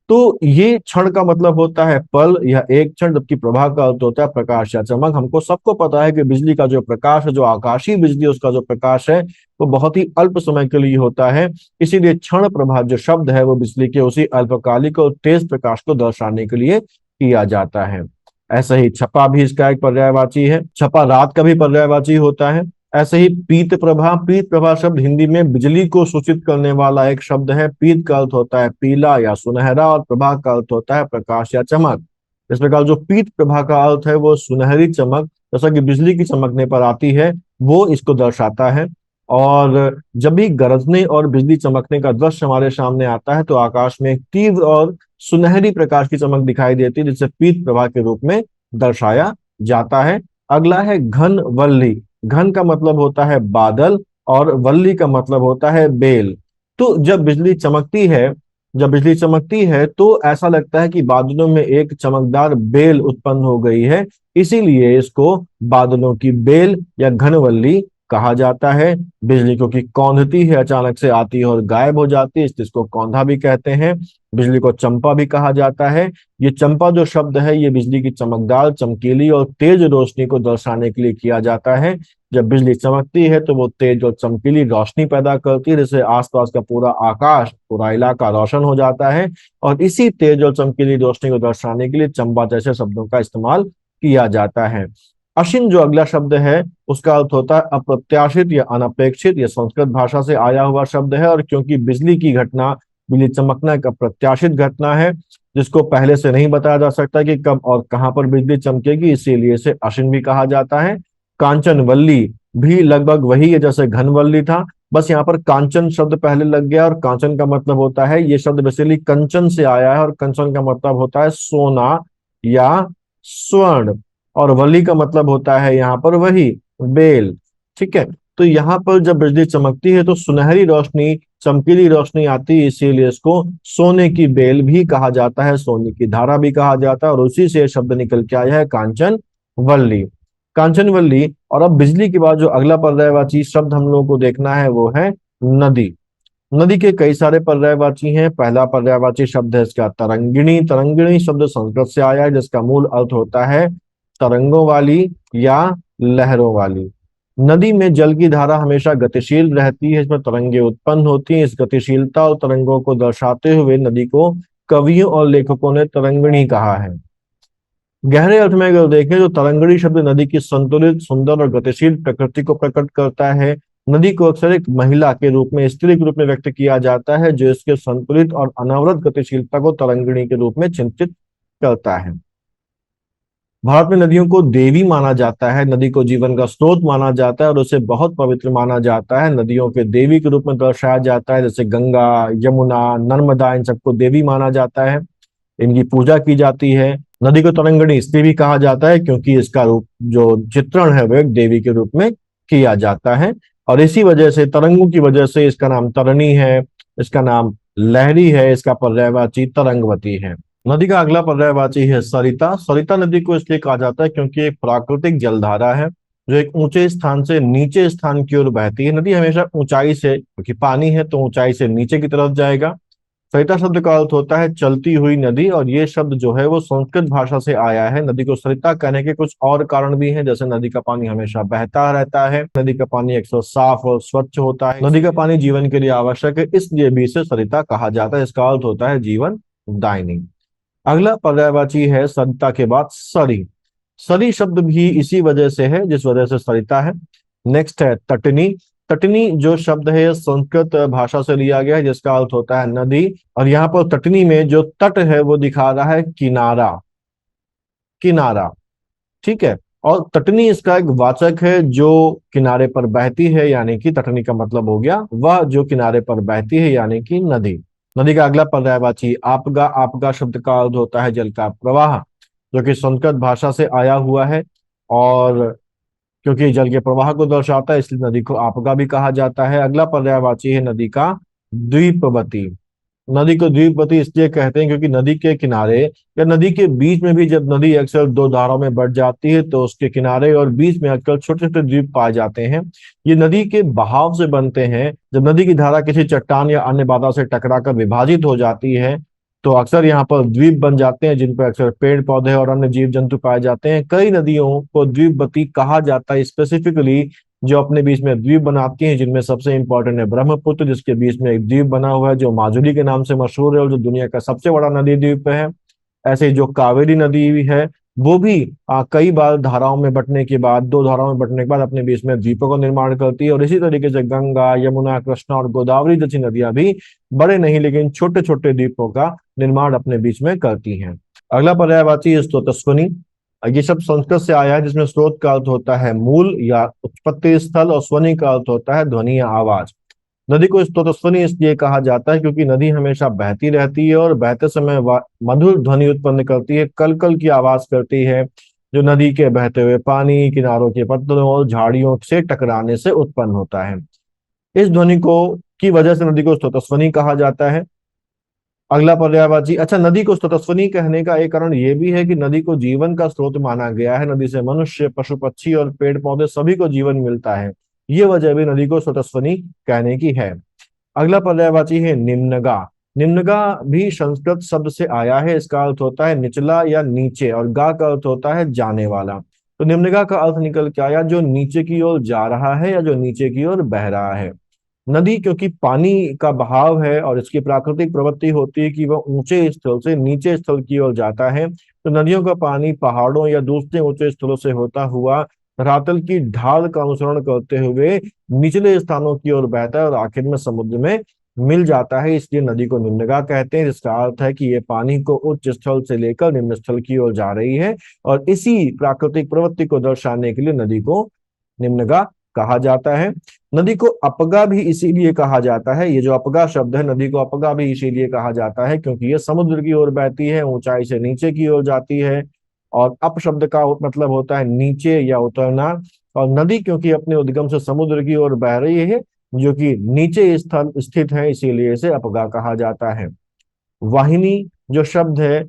Speaker 1: तो ये क्षण का मतलब होता है पल या एक क्षण, जबकि प्रभा का अर्थ होता है प्रकाश या चमक। हमको सबको पता है कि बिजली का जो प्रकाश है, जो आकाशीय बिजली उसका जो प्रकाश है वो बहुत ही अल्प समय के लिए होता है। इसीलिए क्षण प्रभा जो शब्द है वो बिजली के उसी अल्पकालिक और तेज प्रकाश को दर्शाने के लिए किया जाता है। ऐसे ही छपा भी इसका एक पर्यायवाची है। छपा रात का भी पर्यायवाची होता है। ऐसे ही पीत प्रभा। पीत प्रभा शब्द हिंदी में बिजली को सूचित करने वाला एक शब्द है। पीत का अर्थ होता है पीला या सुनहरा, और प्रभा का अर्थ होता है प्रकाश या चमक। इस प्रकार जो पीत प्रभा का अर्थ है वो सुनहरी चमक, जैसा कि बिजली की चमकने पर आती है, वो इसको दर्शाता है। और जब भी गरजने और बिजली चमकने का दृश्य हमारे सामने आता है तो आकाश में एक तीव्र और सुनहरी प्रकाश की चमक दिखाई देती है, जिसे पीत प्रभा के रूप में दर्शाया जाता है। अगला है घन वल्ली। घन का मतलब होता है बादल, और वल्ली का मतलब होता है बेल। तो जब बिजली चमकती है तो ऐसा लगता है कि बादलों में एक चमकदार बेल उत्पन्न हो गई है, इसीलिए इसको बादलों की बेल या घनवल्ली कहा जाता है। बिजली क्योंकि कौंधती है, अचानक से आती है और गायब हो जाती है, इसको कौंधा भी कहते हैं। बिजली को चंपा भी कहा जाता है। ये चंपा जो शब्द है ये बिजली की चमकदार, चमकीली और तेज रोशनी को दर्शाने के लिए किया जाता है। जब बिजली चमकती है तो वो तेज और चमकीली रोशनी पैदा करती है, जिससे आसपास का पूरा आकाश, पूरा इलाका रोशन हो जाता है, और इसी तेज और चमकीली रोशनी को दर्शाने के लिए चंपा जैसे शब्दों का इस्तेमाल किया जाता है। अशिन जो अगला शब्द है उसका अर्थ होता है अप्रत्याशित या अनपेक्षित। यह संस्कृत भाषा से आया हुआ शब्द है, और क्योंकि बिजली चमकना एक अप्रत्याशित घटना है जिसको पहले से नहीं बताया जा सकता कि कब और कहां पर बिजली चमकेगी, इसीलिए इसे अशिन भी कहा जाता है। कांचनवल्ली भी लगभग वही है जैसे घनवल्ली था, बस यहाँ पर कांचन शब्द पहले लग गया, और कांचन का मतलब होता है, ये शब्द बेसिकली कंचन से आया है, और कंचन का मतलब होता है सोना या स्वर्ण, और वली का मतलब होता है यहाँ पर वही बेल। ठीक है, तो यहाँ पर जब बिजली चमकती है तो सुनहरी रोशनी, चमकीली रोशनी आती है, इसीलिए इसको सोने की बेल भी कहा जाता है, सोने की धारा भी कहा जाता है, और उसी से शब्द निकल के आया है कांचन वल्ली। कांचनवल्ली। और अब बिजली के बाद जो अगला पर्यायवाची शब्द हम लोगों को देखना है वो है नदी। नदी के कई सारे पर्यायवाची हैं। पहला पर्यायवाची शब्द है इसका तरंगिणी। तरंगिणी शब्द संस्कृत से आया है, जिसका मूल अर्थ होता है तरंगों वाली या लहरों वाली। नदी में जल की धारा हमेशा गतिशील रहती है, इसमें तरंगे उत्पन्न होती हैं। इस गतिशीलता और तरंगों को दर्शाते हुए नदी को कवियों और लेखकों ने तरंगिणी कहा है। गहरे अर्थ में अगर देखें तो तरंगिणी शब्द नदी की संतुलित, सुंदर और गतिशील प्रकृति को प्रकट करता है। नदी को अक्सर एक महिला के रूप में, स्त्री के रूप में व्यक्त किया जाता है, जो इसके संतुलित और अनवरत गतिशीलता को तरंगिणी के रूप में चिंतित करता है। भारत में नदियों को देवी माना जाता है, नदी को जीवन का स्रोत माना जाता है, और उसे बहुत पवित्र माना जाता है। नदियों के देवी के रूप में दर्शाया जाता है, जैसे गंगा, यमुना, नर्मदा, इन सबको देवी माना जाता है, इनकी पूजा की जाती है। नदी को तरंगिणी इसलिए भी कहा जाता है क्योंकि इसका रूप, जो चित्रण है वो एक देवी के रूप में किया जाता है, और इसी वजह से, तरंगों की वजह से इसका नाम तरणी है, इसका नाम लहरी है, इसका पर्यायवाची तरंगवती है। नदी का अगला पर्यायवाची है सरिता। सरिता नदी को इसलिए कहा जाता है क्योंकि एक प्राकृतिक जलधारा है जो एक ऊंचे स्थान से नीचे स्थान की ओर बहती है। नदी हमेशा ऊंचाई से, क्योंकि पानी है तो ऊंचाई से नीचे की तरफ जाएगा। सरिता शब्द का अर्थ होता है चलती हुई नदी, और ये शब्द जो है वो संस्कृत भाषा से आया है। नदी को सरिता कहने के कुछ और कारण भी हैं, जैसे नदी का पानी हमेशा बहता रहता है, नदी का पानी अक्सर साफ और स्वच्छ होता है, नदी का पानी जीवन के लिए आवश्यक है, इसलिए भी इसे सरिता कहा जाता है। इसका अर्थ होता है जीवन दायिनी। अगला पर्यायवाची है सरिता के बाद सरी। सरी शब्द भी इसी वजह से है जिस वजह से सरिता है। नेक्स्ट है तटनी। तटनी जो शब्द है संस्कृत भाषा से लिया गया है, जिसका अर्थ होता है नदी, और यहाँ पर तटनी में जो तट है वो दिखा रहा है किनारा। किनारा, ठीक है। और तटनी इसका एक वाचक है जो किनारे पर बहती है, यानी कि तटनी का मतलब हो गया वह जो किनारे पर बहती है, यानी कि नदी। नदी का अगला पर्यायवाची आपगा। आपगा शब्द का अर्थ होता है जल का प्रवाह, जो कि संस्कृत भाषा से आया हुआ है, और क्योंकि जल के प्रवाह को दर्शाता है इसलिए नदी को आपगा भी कहा जाता है। अगला पर्यायवाची है नदी का द्वीपवती। नदी को द्वीपवती इसलिए कहते हैं क्योंकि नदी के किनारे या नदी के बीच में भी, जब नदी अक्सर दो धाराओं में बढ़ जाती है तो उसके किनारे और बीच में अक्सर छोटे छोटे द्वीप पाए जाते हैं। ये नदी के बहाव से बनते हैं। जब नदी की धारा किसी चट्टान या अन्य बाधा से टकराकर विभाजित हो जाती है तो अक्सर यहाँ पर द्वीप बन जाते हैं, जिन पर अक्सर पेड़ पौधे और अन्य जीव जंतु पाए जाते हैं। कई नदियों को द्वीपवती कहा जाता है स्पेसिफिकली जो अपने बीच में द्वीप बनाती हैं, जिनमें सबसे इंपॉर्टेंट है ब्रह्मपुत्र, जिसके बीच में एक द्वीप बना हुआ है जो माजुली के नाम से मशहूर है और जो दुनिया का सबसे बड़ा नदी द्वीप है। ऐसे ही जो कावेरी नदी भी है वो भी कई बार धाराओं में बंटने के बाद, दो धाराओं में बंटने के बाद अपने बीच में द्वीपों का निर्माण करती है। और इसी तरीके से गंगा, यमुना, कृष्णा और गोदावरी जैसी नदियां भी बड़े नहीं लेकिन छोटे छोटे द्वीपों का निर्माण अपने बीच में करती हैं। अगला पर्यायवाची है स्रोतस्वनी। ये शब्द संस्कृत से आया है जिसमें स्रोत का अर्थ होता है मूल या उत्पत्ति स्थल, और स्वनी का अर्थ होता है ध्वनि या आवाज। नदी को स्रोतस्वनी इसलिए कहा जाता है क्योंकि नदी हमेशा बहती रहती है और बहते समय वह मधुर ध्वनि उत्पन्न करती है, कल कल की आवाज करती है, जो नदी के बहते हुए पानी, किनारों के पत्थरों और झाड़ियों से टकराने से उत्पन्न होता है। इस ध्वनि को की वजह से नदी को स्रोतस्वनी कहा जाता है। अगला पर्यायवाची, अच्छा, नदी को स्रोतस्वनी कहने का एक कारण ये भी है कि नदी को जीवन का स्रोत माना गया है। नदी से मनुष्य, पशु पक्षी और पेड़ पौधे सभी को जीवन मिलता है। ये वजह भी नदी को स्रोतस्वनी कहने की है। अगला पर्यायवाची है निम्नगा। निम्नगा भी संस्कृत शब्द से आया है। इसका अर्थ होता है निचला या नीचे, और गा का अर्थ होता है जाने वाला। तो निम्नगा का अर्थ निकल के आया जो नीचे की ओर जा रहा है या जो नीचे की ओर बह रहा है। नदी क्योंकि पानी का बहाव है और इसकी प्राकृतिक प्रवृत्ति होती है कि वह ऊंचे स्थल से नीचे स्थल की ओर जाता है, तो नदियों का पानी पहाड़ों या दूसरे ऊंचे स्थलों से होता हुआ धरातल की ढाल का अनुसरण करते हुए निचले स्थानों की ओर बहता है और आखिर में समुद्र में मिल जाता है। इसलिए नदी को निम्नगा कहते हैं, जिसका अर्थ है कि ये पानी को उच्च स्थल से लेकर निम्न स्थल की ओर जा रही है, और इसी प्राकृतिक प्रवृत्ति को दर्शाने के लिए नदी को निम्नगा कहा जाता है। नदी को अपगा भी इसीलिए कहा जाता है। ये जो अपगा शब्द है, नदी को अपगा भी इसीलिए कहा जाता है क्योंकि ये समुद्र की ओर बहती है, ऊंचाई से नीचे की ओर जाती है। और अप शब्द का मतलब होता है नीचे या उतरना, और नदी क्योंकि अपने उद्गम से समुद्र की ओर बह रही है जो कि नीचे स्थल स्थित है, इसीलिए इसे अपगा कहा जाता है। वाहिनी जो शब्द है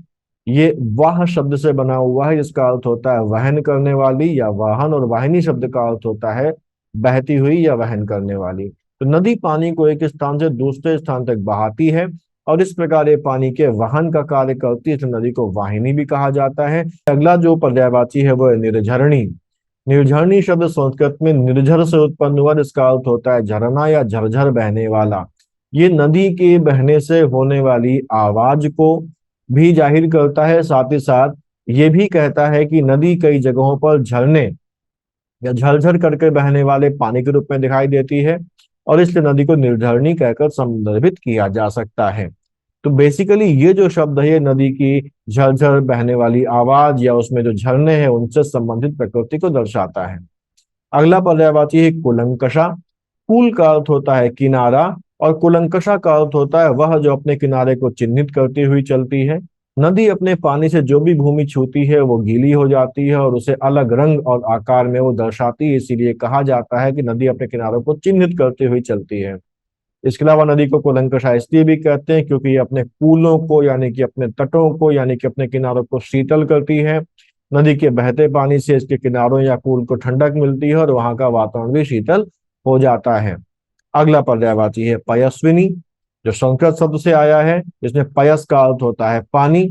Speaker 1: ये वाह शब्द से बना हुआ है, जिसका अर्थ होता है वहन करने वाली या वाहन, और वाहिनी शब्द का अर्थ होता है बहती हुई या वहन करने वाली। तो नदी पानी को एक स्थान से दूसरे स्थान तक बहाती है और इस प्रकार ये पानी के वहन का कार्य करती है, तो नदी को वाहिनी भी कहा जाता है। अगला जो पर्यायवाची है वो है निर्झरणी। निर्झरणी शब्द संस्कृत में निर्झर से उत्पन्न हुआ, जिसका अर्थ होता है झरना या झरझर बहने वाला। ये नदी के बहने से होने वाली आवाज को भी जाहिर करता है, साथ ही साथ ये भी कहता है कि नदी कई जगहों पर झरने या झरझर करके बहने वाले पानी के रूप में दिखाई देती है, और इसलिए नदी को निर्झरणी कहकर संदर्भित किया जा सकता है। तो बेसिकली ये जो शब्द है ये नदी की झरझर बहने वाली आवाज या उसमें जो झरने हैं उनसे संबंधित प्रकृति को दर्शाता है। अगला पर्यायवाची है कुलंकषा। कुल का अर्थ होता है किनारा, और कुलंकषा का अर्थ होता है वह जो अपने किनारे को चिन्हित करती हुई चलती है। नदी अपने पानी से जो भी भूमि छूती है वो गीली हो जाती है और उसे अलग रंग और आकार में वो दर्शाती है, इसीलिए कहा जाता है कि नदी अपने किनारों को चिन्हित करती हुई चलती है। इसके अलावा नदी को कूलंकषा इसलिए भी कहते हैं क्योंकि ये अपने कूलों को यानी कि अपने तटों को यानी कि अपने किनारों को शीतल करती है। नदी के बहते पानी से इसके किनारों या कूल को ठंडक मिलती है और वहां का वातावरण भी शीतल हो जाता है। अगला पर्यायवाची है पयस्विनी, जो संस्कृत शब्द से आया है, जिसमें पयस का अर्थ होता है पानी।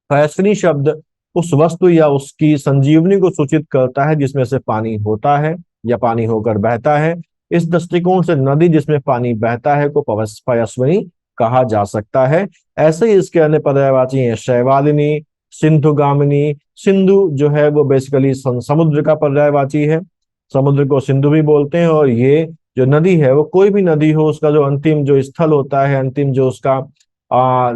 Speaker 1: पयस्विनी शब्द उस वस्तु या उसकी संजीवनी को सूचित करता है जिसमें से पानी होता है या पानी होकर बहता है। इस दृष्टिकोण से नदी जिसमें पानी बहता है को पयस्विनी कहा जा सकता है। ऐसे ही इसके अन्य पर्यायवाची हैं शैवालिनी, सिंधुगामिनी। सिंधु जो है वो बेसिकली समुद्र का पर्यायवाची है, समुद्र को सिंधु भी बोलते हैं। और ये जो नदी है वो कोई भी नदी हो, उसका जो अंतिम जो स्थल होता है, अंतिम जो उसका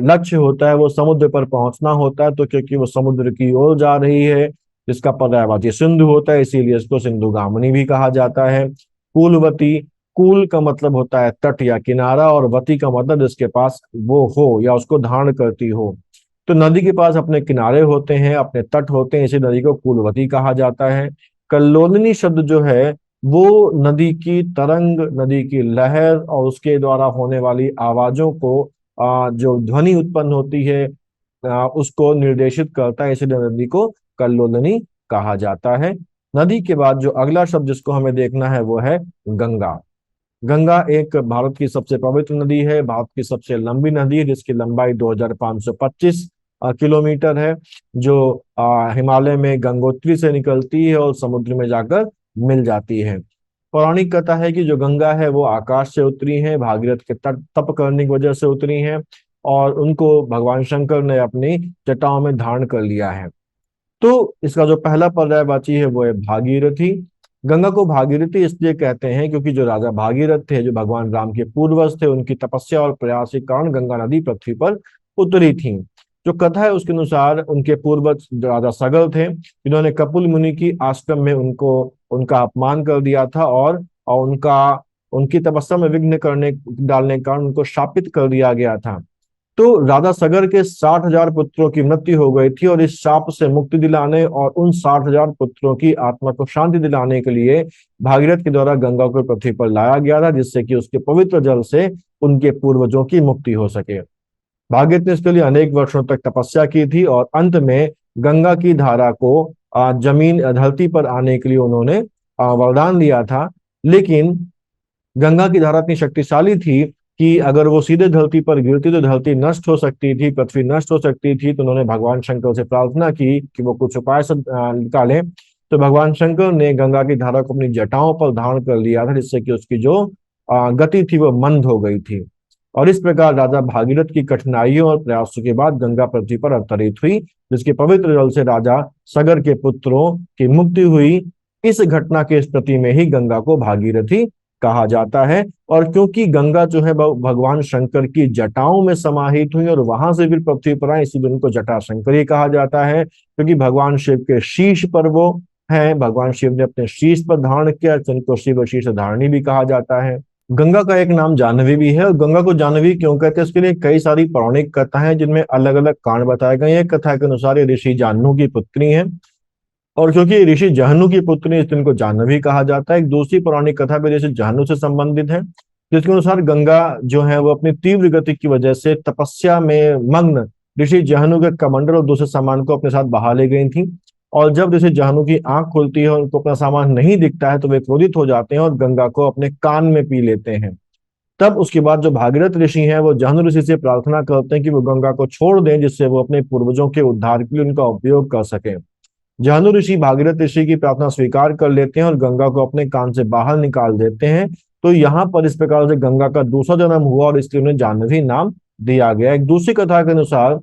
Speaker 1: लक्ष्य होता है वो समुद्र पर पहुंचना होता है। तो क्योंकि वो समुद्र की ओर जा रही है, जिसका पर्यायवाची सिंधु होता है, इसीलिए इसको सिंधुगामिनी भी कहा जाता है। कूलवती, कूल का मतलब होता है तट या किनारा, और वती का मतलब जिसके पास वो हो या उसको धारण करती हो। तो नदी के पास अपने किनारे होते हैं, अपने तट होते हैं, इसी नदी को कूलवती कहा जाता है। कल्लोलिनी शब्द जो है वो नदी की तरंग, नदी की लहर और उसके द्वारा होने वाली आवाजों को जो ध्वनि उत्पन्न होती है उसको निर्देशित करता है, इसलिए नदी को कल्लोलिनी कहा जाता है। नदी के बाद जो अगला शब्द जिसको हमें देखना है वो है गंगा। गंगा एक भारत की सबसे पवित्र नदी है, भारत की सबसे लंबी नदी है, जिसकी लंबाई 2525 किलोमीटर है, जो हिमालय में गंगोत्री से निकलती है और समुद्र में जाकर मिल जाती है। पौराणिक कथा है कि जो गंगा है वो आकाश से उतरी है, भागीरथ के तप करने की वजह से उतरी है, और उनको भगवान शंकर ने अपनी जटाओं में धारण कर लिया है। तो इसका जो पहला पर्यायवाची है वो है भागीरथी। गंगा को भागीरथी इसलिए कहते हैं क्योंकि जो राजा भागीरथ थे, जो भगवान राम के पूर्वज थे, उनकी तपस्या और प्रयास के कारण गंगा नदी पृथ्वी पर उतरी थी। जो कथा है उसके अनुसार उनके पूर्वज राजा सगर थे, जिन्होंने कपिल मुनि की आश्रम में उनको उनका अपमान कर दिया था, और उनकी तपस्या में विघ्न करने डालने के कारण उनको शापित कर दिया गया था। तो राजा सगर के 60,000 पुत्रों की मृत्यु हो गई थी, और इस शाप से मुक्ति दिलाने और उन 60,000 पुत्रों की आत्मा को शांति दिलाने के लिए भागीरथ के द्वारा गंगा को पृथ्वी पर लाया गया था, जिससे कि उसके पवित्र जल से उनके पूर्वजों की मुक्ति हो सके। भागीरथ ने इसके लिए अनेक वर्षों तक तपस्या की थी, और अंत में गंगा की धारा को जमीन धरती पर आने के लिए उन्होंने वरदान दिया था। लेकिन गंगा की धारा इतनी शक्तिशाली थी कि अगर वो सीधे धरती पर गिरती तो धरती नष्ट हो सकती थी, पृथ्वी नष्ट हो सकती थी। तो उन्होंने भगवान शंकर से प्रार्थना की कि वो कुछ उपाय से निकालें। तो भगवान शंकर ने गंगा की धारा को अपनी जटाओं पर धारण कर लिया था, जिससे कि उसकी जो गति थी वो मंद हो गई थी। और इस प्रकार राजा भागीरथ की कठिनाइयों और प्रयासों के बाद गंगा पृथ्वी पर अवतरित हुई, जिसके पवित्र जल से राजा सगर के पुत्रों की मुक्ति हुई। इस घटना के स्मृति में ही गंगा को भागीरथी कहा जाता है। और क्योंकि गंगा जो है भगवान शंकर की जटाओं में समाहित हुई और वहां से फिर पृथ्वी पर आए, इसीलिए उनको जटा शंकरी कहा जाता है, क्योंकि भगवान शिव के शीश पर वो है, भगवान शिव ने अपने शीश पर धारण किया, जिनको शिव शीश धारणी भी कहा जाता है। गंगा का एक नाम जाह्नवी भी है, और गंगा को जाह्नवी क्यों कहते हैं इसके लिए कई सारी पौराणिक कथाएं जिनमें अलग अलग कांड बताए गए हैं। एक कथा के अनुसार ये ऋषि जाह्नू की पुत्री है, और क्योंकि ऋषि जाह्नू की पुत्री इसलिए इनको जाह्नवी कहा जाता है। एक दूसरी पौराणिक कथा भी ऋषि जाह्नू से संबंधित है, जिसके अनुसार गंगा जो है वो अपनी तीव्र गति की वजह से तपस्या में मग्न ऋषि जाह्नू के कमंडल और दूसरे सामान को अपने साथ बहा ले गई थी। और जब ऋषि जाह्नू की आंख खुलती है और उनको अपना सामान नहीं दिखता है तो वे क्रोधित हो जाते हैं और गंगा को अपने कान में पी लेते हैं। तब उसके बाद जो भागीरथ ऋषि हैं वो जाह्नू ऋषि से प्रार्थना करते हैं कि वो गंगा को छोड़ दें, जिससे वो अपने पूर्वजों के उद्धार के लिए उनका उपयोग कर सकें। जाह्नू ऋषि भागीरथ ऋषि की प्रार्थना स्वीकार कर लेते हैं और गंगा को अपने कान से बाहर निकाल देते हैं। तो यहाँ पर इस प्रकार से गंगा का दूसरा जन्म हुआ, और इसलिए उन्हें जाह्नवी नाम दिया गया। एक दूसरी कथा के अनुसार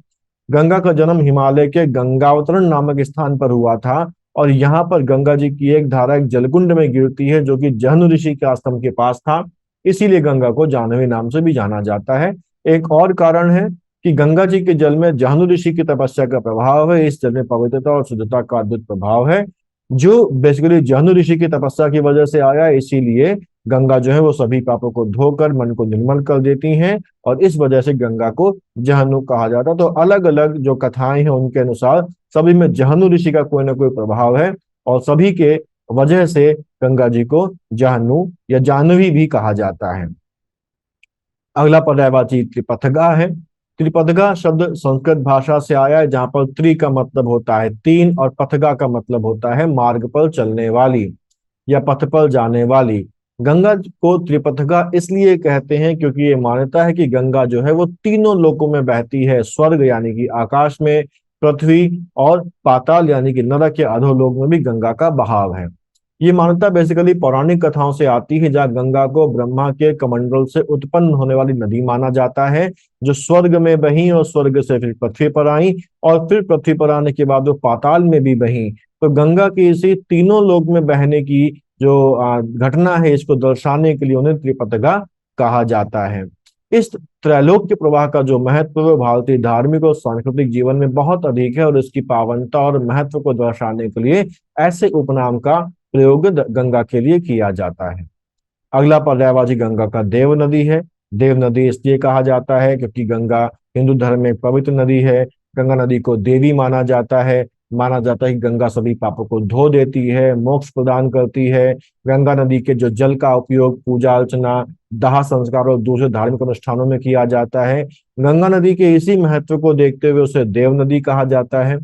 Speaker 1: गंगा का जन्म हिमालय के गंगावतरण नामक स्थान पर हुआ था, और यहाँ पर गंगा जी की एक धारा एक जलकुंड में गिरती है, जो कि जाह्नू ऋषि के आश्रम के पास था, इसीलिए गंगा को जाह्नवी नाम से भी जाना जाता है। एक और कारण है कि गंगा जी के जल में जाह्नू ऋषि की तपस्या का प्रभाव है। इस जल में पवित्रता और शुद्धता का अद्भुत प्रभाव है, जो बेसिकली जाह्नू ऋषि की तपस्या की वजह से आया। इसीलिए गंगा जो है वो सभी पापों को धोकर मन को निर्मल कर देती हैं, और इस वजह से गंगा को जाह्नू कहा जाता है। तो अलग अलग जो कथाएं हैं उनके अनुसार सभी में जाह्नू ऋषि का कोई ना कोई प्रभाव है, और सभी के वजह से गंगा जी को जाह्नू या जाह्नवी भी कहा जाता है। अगला पर्यायवाची त्रिपथगा है। त्रिपथगा शब्द संस्कृत भाषा से आया है, जहां पर त्रि का मतलब होता है तीन और पथगा का मतलब होता है मार्ग पर चलने वाली या पथ पर जाने वाली। गंगा को त्रिपथगा इसलिए कहते हैं क्योंकि ये मान्यता है कि गंगा जो है वो तीनों लोकों में बहती है, स्वर्ग यानी कि आकाश में, पृथ्वी और पाताल यानी कि नरक या अधोलोक में भी गंगा का बहाव है। ये मान्यता बेसिकली पौराणिक कथाओं से आती है, जहाँ गंगा को ब्रह्मा के कमंडल से उत्पन्न होने वाली नदी माना जाता है, जो स्वर्ग में बही और स्वर्ग से फिर पृथ्वी पर आई और फिर पृथ्वी पर आने के बाद वो पाताल में भी बही। तो गंगा की इसी तीनों लोक में बहने की जो घटना है, इसको दर्शाने के लिए उन्हें त्रिपथगा कहा जाता है। इस त्रैलोक्य प्रवाह का जो महत्व है भारतीय धार्मिक और सांस्कृतिक जीवन में बहुत अधिक है, और इसकी पावनता और महत्व को दर्शाने के लिए ऐसे उपनाम का प्रयोग गंगा के लिए किया जाता है। अगला पर्यायवाची गंगा का देव नदी है। देव नदी इसलिए कहा जाता है क्योंकि गंगा हिंदू धर्म में एक पवित्र नदी है। गंगा नदी को देवी माना जाता है। माना जाता है कि गंगा सभी पापों को धो देती है, मोक्ष प्रदान करती है। गंगा नदी के जो जल का उपयोग पूजा अर्चना, दाह संस्कार और दूसरे धार्मिक अनुष्ठानों में किया जाता है। गंगा नदी के इसी महत्व को देखते हुए उसे देव नदी कहा जाता है।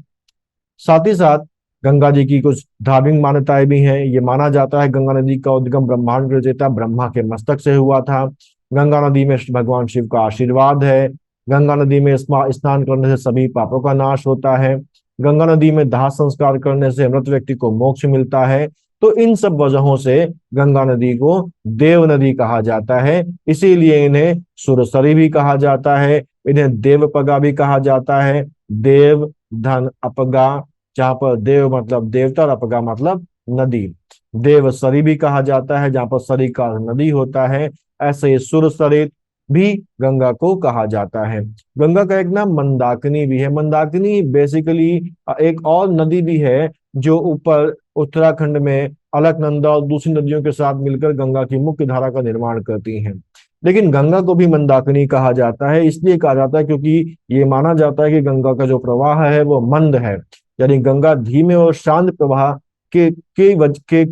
Speaker 1: साथ ही साथ गंगा जी की कुछ धार्मिक मान्यताएं भी हैं। ये माना जाता है गंगा नदी का उद्गम ब्रह्मांड के रचयिता ब्रह्मा के मस्तक से हुआ था। गंगा नदी में भगवान शिव का आशीर्वाद है। गंगा नदी में स्नान करने से सभी पापों का नाश होता है। गंगा नदी में दाह संस्कार करने से मृत व्यक्ति को मोक्ष मिलता है। तो इन सब वजहों से गंगा नदी को देव नदी कहा जाता है। इसीलिए इन्हें सुरसरी भी कहा जाता है, इन्हें देवपगा भी कहा जाता है। देव धन अपगा, जहाँ पर देव मतलब देवता और अपगा मतलब नदी। देव सरी भी कहा जाता है, जहाँ पर सरी का नदी होता है। ऐसे ही सुरसरित भी गंगा को कहा जाता है। गंगा का एक नाम मंदाकिनी भी है। मंदाकिनी बेसिकली एक और नदी भी है जो ऊपर उत्तराखंड में अलकनंदा और दूसरी नदियों के साथ मिलकर गंगा की मुख्य धारा का निर्माण करती हैं। लेकिन गंगा को भी मंदाकिनी कहा जाता है, इसलिए कहा जाता है क्योंकि ये माना जाता है कि गंगा का जो प्रवाह है वो मंद है, यानी गंगा धीमे और शांत प्रवाह के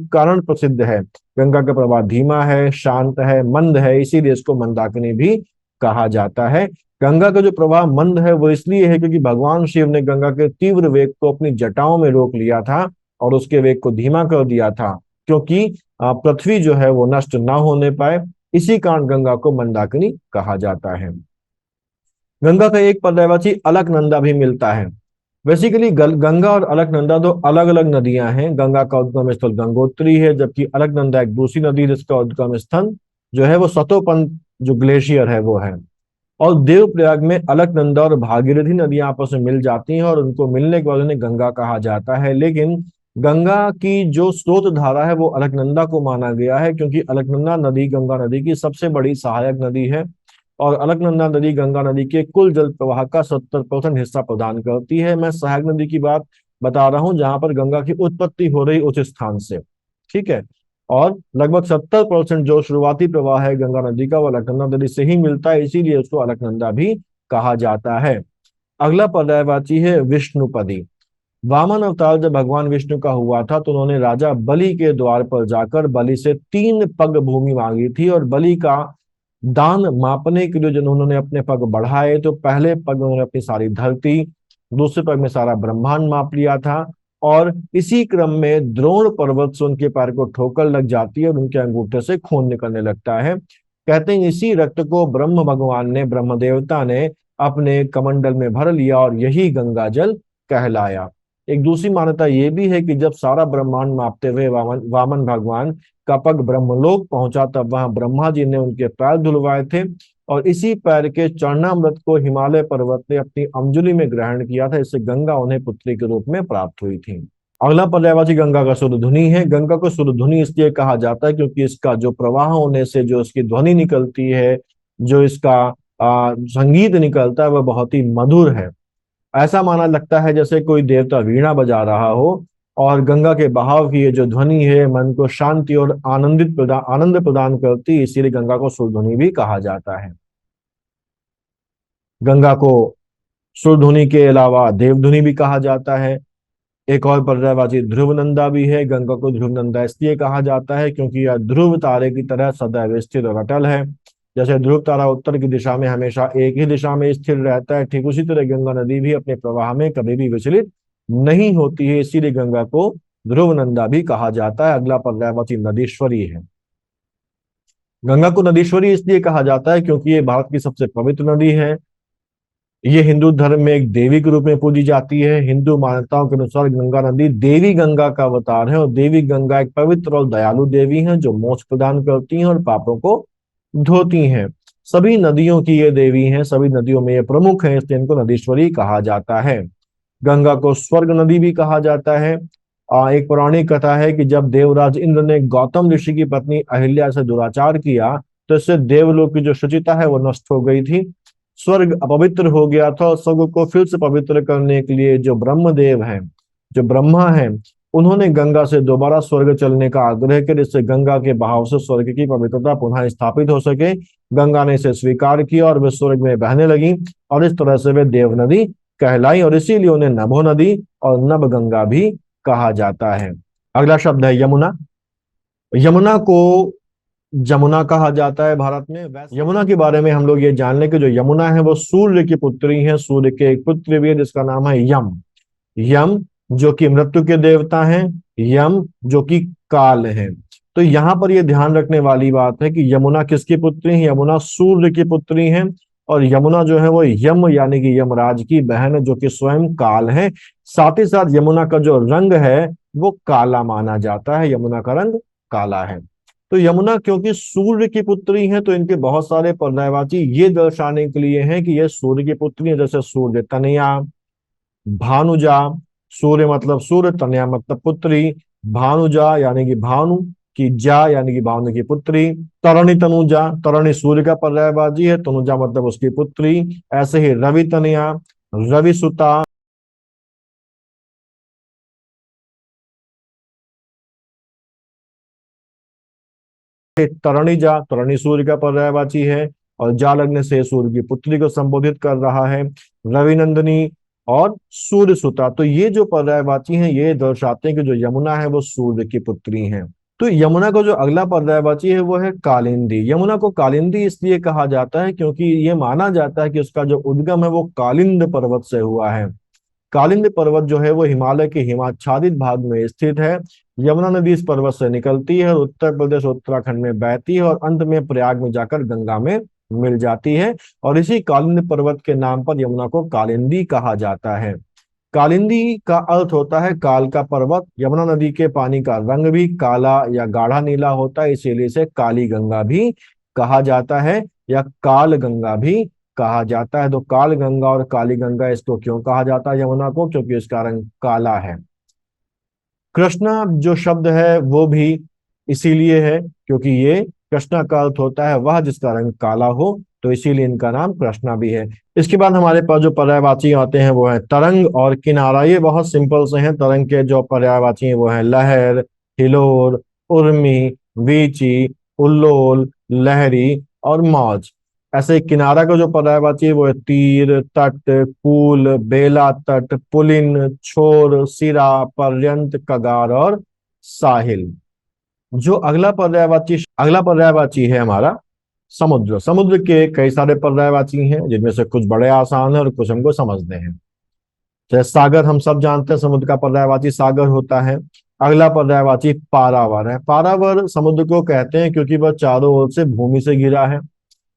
Speaker 1: कारण प्रसिद्ध है। गंगा का प्रवाह धीमा है, शांत है, मंद है, इसीलिए इसको मंदाकिनी भी कहा जाता है। गंगा का जो प्रवाह मंद है वो इसलिए है क्योंकि भगवान शिव ने गंगा के तीव्र वेग को अपनी जटाओं में रोक लिया था और उसके वेग को धीमा कर दिया था, क्योंकि पृथ्वी जो है वो नष्ट ना होने पाए। इसी कारण गंगा को मंदाकिनी कहा जाता है। गंगा का एक पर्यायवाची अलकनंदा भी मिलता है। बेसिकली गंगा और अलकनंदा दो अलग अलग नदियां हैं। गंगा का उद्गम स्थल गंगोत्री है, जबकि अलकनंदा एक दूसरी नदी जिसका उद्गम स्थल जो है वो सतोपन जो ग्लेशियर है वो है। और देवप्रयाग में अलकनंदा और भागीरथी नदियां आपस में मिल जाती हैं और उनको मिलने के बाद उन्हें गंगा कहा जाता है। लेकिन गंगा की जो स्रोत धारा है वो अलकनंदा को माना गया है, क्योंकि अलकनंदा नदी गंगा नदी की सबसे बड़ी सहायक नदी है और अलकनंदा नदी गंगा नदी के कुल जल प्रवाह का 70% हिस्सा प्रदान करती है। मैं सहायक नदी की बात बता रहा हूं जहां पर गंगा की उत्पत्ति हो रही उस स्थान से, ठीक है। और लगभग 70% जो शुरुआती प्रवाह है गंगा नदी का वो अलकनंदा नदी से ही मिलता है, इसीलिए उसको अलकनंदा भी कहा जाता है। अगला पर्यायवाची है विष्णुपदी। वामन अवतार जब भगवान विष्णु का हुआ था तो उन्होंने राजा बलि के द्वार पर जाकर बलि से 3 पग भूमि मांगी थी, और बलि का दान मापने के लिए जब उन्होंने अपने पग बढ़ाए तो पहले पग उन्होंने अपनी सारी धरती, दूसरे पग में सारा ब्रह्मांड माप लिया था। और इसी क्रम में द्रोण पर्वत से उनके पैर को ठोकर लग जाती है और उनके अंगूठे से खून निकलने लगता है। कहते हैं इसी रक्त को ब्रह्म भगवान ने, ब्रह्म देवता ने अपने कमंडल में भर लिया और यही गंगा जल कहलाया। एक दूसरी मान्यता ये भी है कि जब सारा ब्रह्मांड मापते हुए वामन भगवान का पग ब्रह्मलोक पहुंचा तब वहां ब्रह्मा जी ने उनके पैर धुलवाए थे, और इसी पैर के चरणामृत को हिमालय पर्वत ने अपनी अंजुलि में ग्रहण किया था। इससे गंगा उन्हें पुत्री के रूप में प्राप्त हुई थी। अगला पर्यायवाची गंगा का सुरधुनी है। गंगा को सुरधुनी इसलिए कहा जाता है क्योंकि इसका जो प्रवाह होने से जो इसकी ध्वनि निकलती है, जो इसका संगीत निकलता है वह बहुत ही मधुर है। ऐसा माना लगता है जैसे कोई देवता वीणा बजा रहा हो, और गंगा के बहाव की ये जो ध्वनि है मन को शांति और आनंद प्रदान करती है, इसीलिए गंगा को सुरधुनी भी कहा जाता है। गंगा को सुरधुनी के अलावा देवधुनी भी कहा जाता है। एक और पर्यायवाची ध्रुवनंदा भी है। गंगा को ध्रुवनंदा इसलिए कहा जाता है क्योंकि यह ध्रुव तारे की तरह सदैव स्थिर और अटल है। जैसे ध्रुव तारा उत्तर की दिशा में हमेशा एक ही दिशा में स्थिर रहता है, ठीक उसी तरह गंगा नदी भी अपने प्रवाह में कभी भी विचलित नहीं होती है, इसीलिए गंगा को ध्रुव नंदा भी कहा जाता है। अगला पर्यायवाची नदीश्वरी है। गंगा को नदीश्वरी इसलिए कहा जाता है क्योंकि ये भारत की सबसे पवित्र नदी है। ये हिंदू धर्म में एक देवी के रूप में पूजी जाती है। हिंदू मान्यताओं के अनुसार गंगा नदी देवी गंगा का अवतार है, और देवी गंगा एक पवित्र और दयालु देवी हैं जो मोक्ष प्रदान करती हैं और पापों को धोती हैं। सभी नदियों की ये देवी हैं, सभी नदियों में ये प्रमुख है, इसलिए इनको नदीश्वरी कहा जाता है। गंगा को स्वर्ग नदी भी कहा जाता है। एक पौराणिक कथा है कि जब देवराज इंद्र ने गौतम ऋषि की पत्नी अहिल्या से दुराचार किया, तो इससे देवलोक की जो शुचिता है वो नष्ट हो गई थी, स्वर्ग अपवित्र हो गया था। और स्वर्ग को फिर से पवित्र करने के लिए जो ब्रह्मदेव हैं, जो ब्रह्मा हैं, उन्होंने गंगा से दोबारा स्वर्ग चलने का आग्रह किया, जिससे गंगा के बहाव से स्वर्ग की पवित्रता पुनः स्थापित हो सके। गंगा ने इसे स्वीकार किया और वे स्वर्ग में बहने लगी, और इस तरह से वे देव नदी कहलाई, और इसीलिए उन्हें नभो नदी और नभ गंगा भी कहा जाता है। अगला शब्द है यमुना। यमुना को जमुना कहा जाता है भारत में। वैसे यमुना के बारे में हम लोग ये जान लें कि जो यमुना है वो सूर्य की पुत्री है, सूर्य के एक पुत्र भी है जिसका नाम है यम। यम जो कि मृत्यु के देवता हैं, यम जो कि काल है। तो यहाँ पर ये ध्यान रखने वाली बात है कि यमुना किसकी पुत्री है? यमुना सूर्य की पुत्री है, और यमुना जो है वो यम यानी कि यमराज की बहन है जो कि स्वयं काल है। साथ ही साथ यमुना का जो रंग है वो काला माना जाता है, यमुना का रंग काला है। तो यमुना क्योंकि सूर्य की पुत्री है तो इनके बहुत सारे पर्यायवाची ये दर्शाने के लिए हैं कि यह सूर्य की पुत्री है, जैसे सूर्य तनया, भानुजा। सूर्य मतलब सूर्य, तनया मतलब पुत्री, भानुजा यानी कि भानु की जा यानी कि भानु की पुत्री। तरणि तनुजा, तरणि सूर्य का पर्यायवाची है, तनुजा मतलब उसकी पुत्री। ऐसे ही रवि तनया, रवि सुता, तरणि जा, तरणि सूर्य का पर्यायवाची है, और जा लगने से सूर्य की पुत्री को संबोधित कर रहा है। रवि नंदिनी और सूर्य सुता, तो ये जो पर्यायवाची हैं ये दर्शाते हैं कि जो यमुना है वो सूर्य की पुत्री है। तो यमुना का जो अगला पर्यायवाची है वो है कालिंदी। यमुना को कालिंदी इसलिए कहा जाता है क्योंकि ये माना जाता है कि उसका जो उद्गम है वो कालिंद पर्वत से हुआ है। कालिंद पर्वत जो है वो हिमालय के हिमाच्छादित भाग में स्थित है। यमुना नदी इस पर्वत से निकलती है, उत्तर प्रदेश उत्तराखंड में बहती है, और अंत में प्रयाग में जाकर गंगा में मिल जाती है। और इसी कालिंद पर्वत के नाम पर यमुना को कालिंदी कहा जाता है। कालिंदी का अर्थ होता है काल का पर्वत। यमुना नदी के पानी का रंग भी काला या गाढ़ा नीला होता है, इसीलिए इसे काली गंगा भी कहा जाता है, या काल गंगा भी कहा जाता है। तो काल गंगा और काली गंगा इसको क्यों कहा जाता है यमुना को? क्योंकि इसका रंग काला है। कृष्णा जो शब्द है वो भी इसीलिए है क्योंकि ये कृष्णा का अर्थ होता है वह जिसका रंग काला हो, तो इसीलिए इनका नाम कृष्णा भी है। इसके बाद हमारे पास जो पर्यायवाची आते हैं वो है तरंग और किनारा। ये बहुत सिंपल से हैं। तरंग के जो पर्यायवाची हैं वो है लहर, हिलोर, उर्मी, वीची, उल्लोल, लहरी और मौज। ऐसे ही किनारा का जो पर्यायवाची है वो है तीर, तट, कूल, बेला तट, पुलिन, छोर, सिरा, पर्यंत, कगार और साहिल। जो अगला पर्यायवाची है हमारा समुद्र। समुद्र के कई सारे पर्यायवाची हैं जिनमें से कुछ बड़े आसान है और कुछ हमको समझने हैं। जैसे सागर, हम सब जानते हैं समुद्र का पर्यायवाची सागर होता है। अगला पर्यायवाची पारावर है। पारावर समुद्र को कहते हैं क्योंकि वह चारों ओर से भूमि से घिरा है।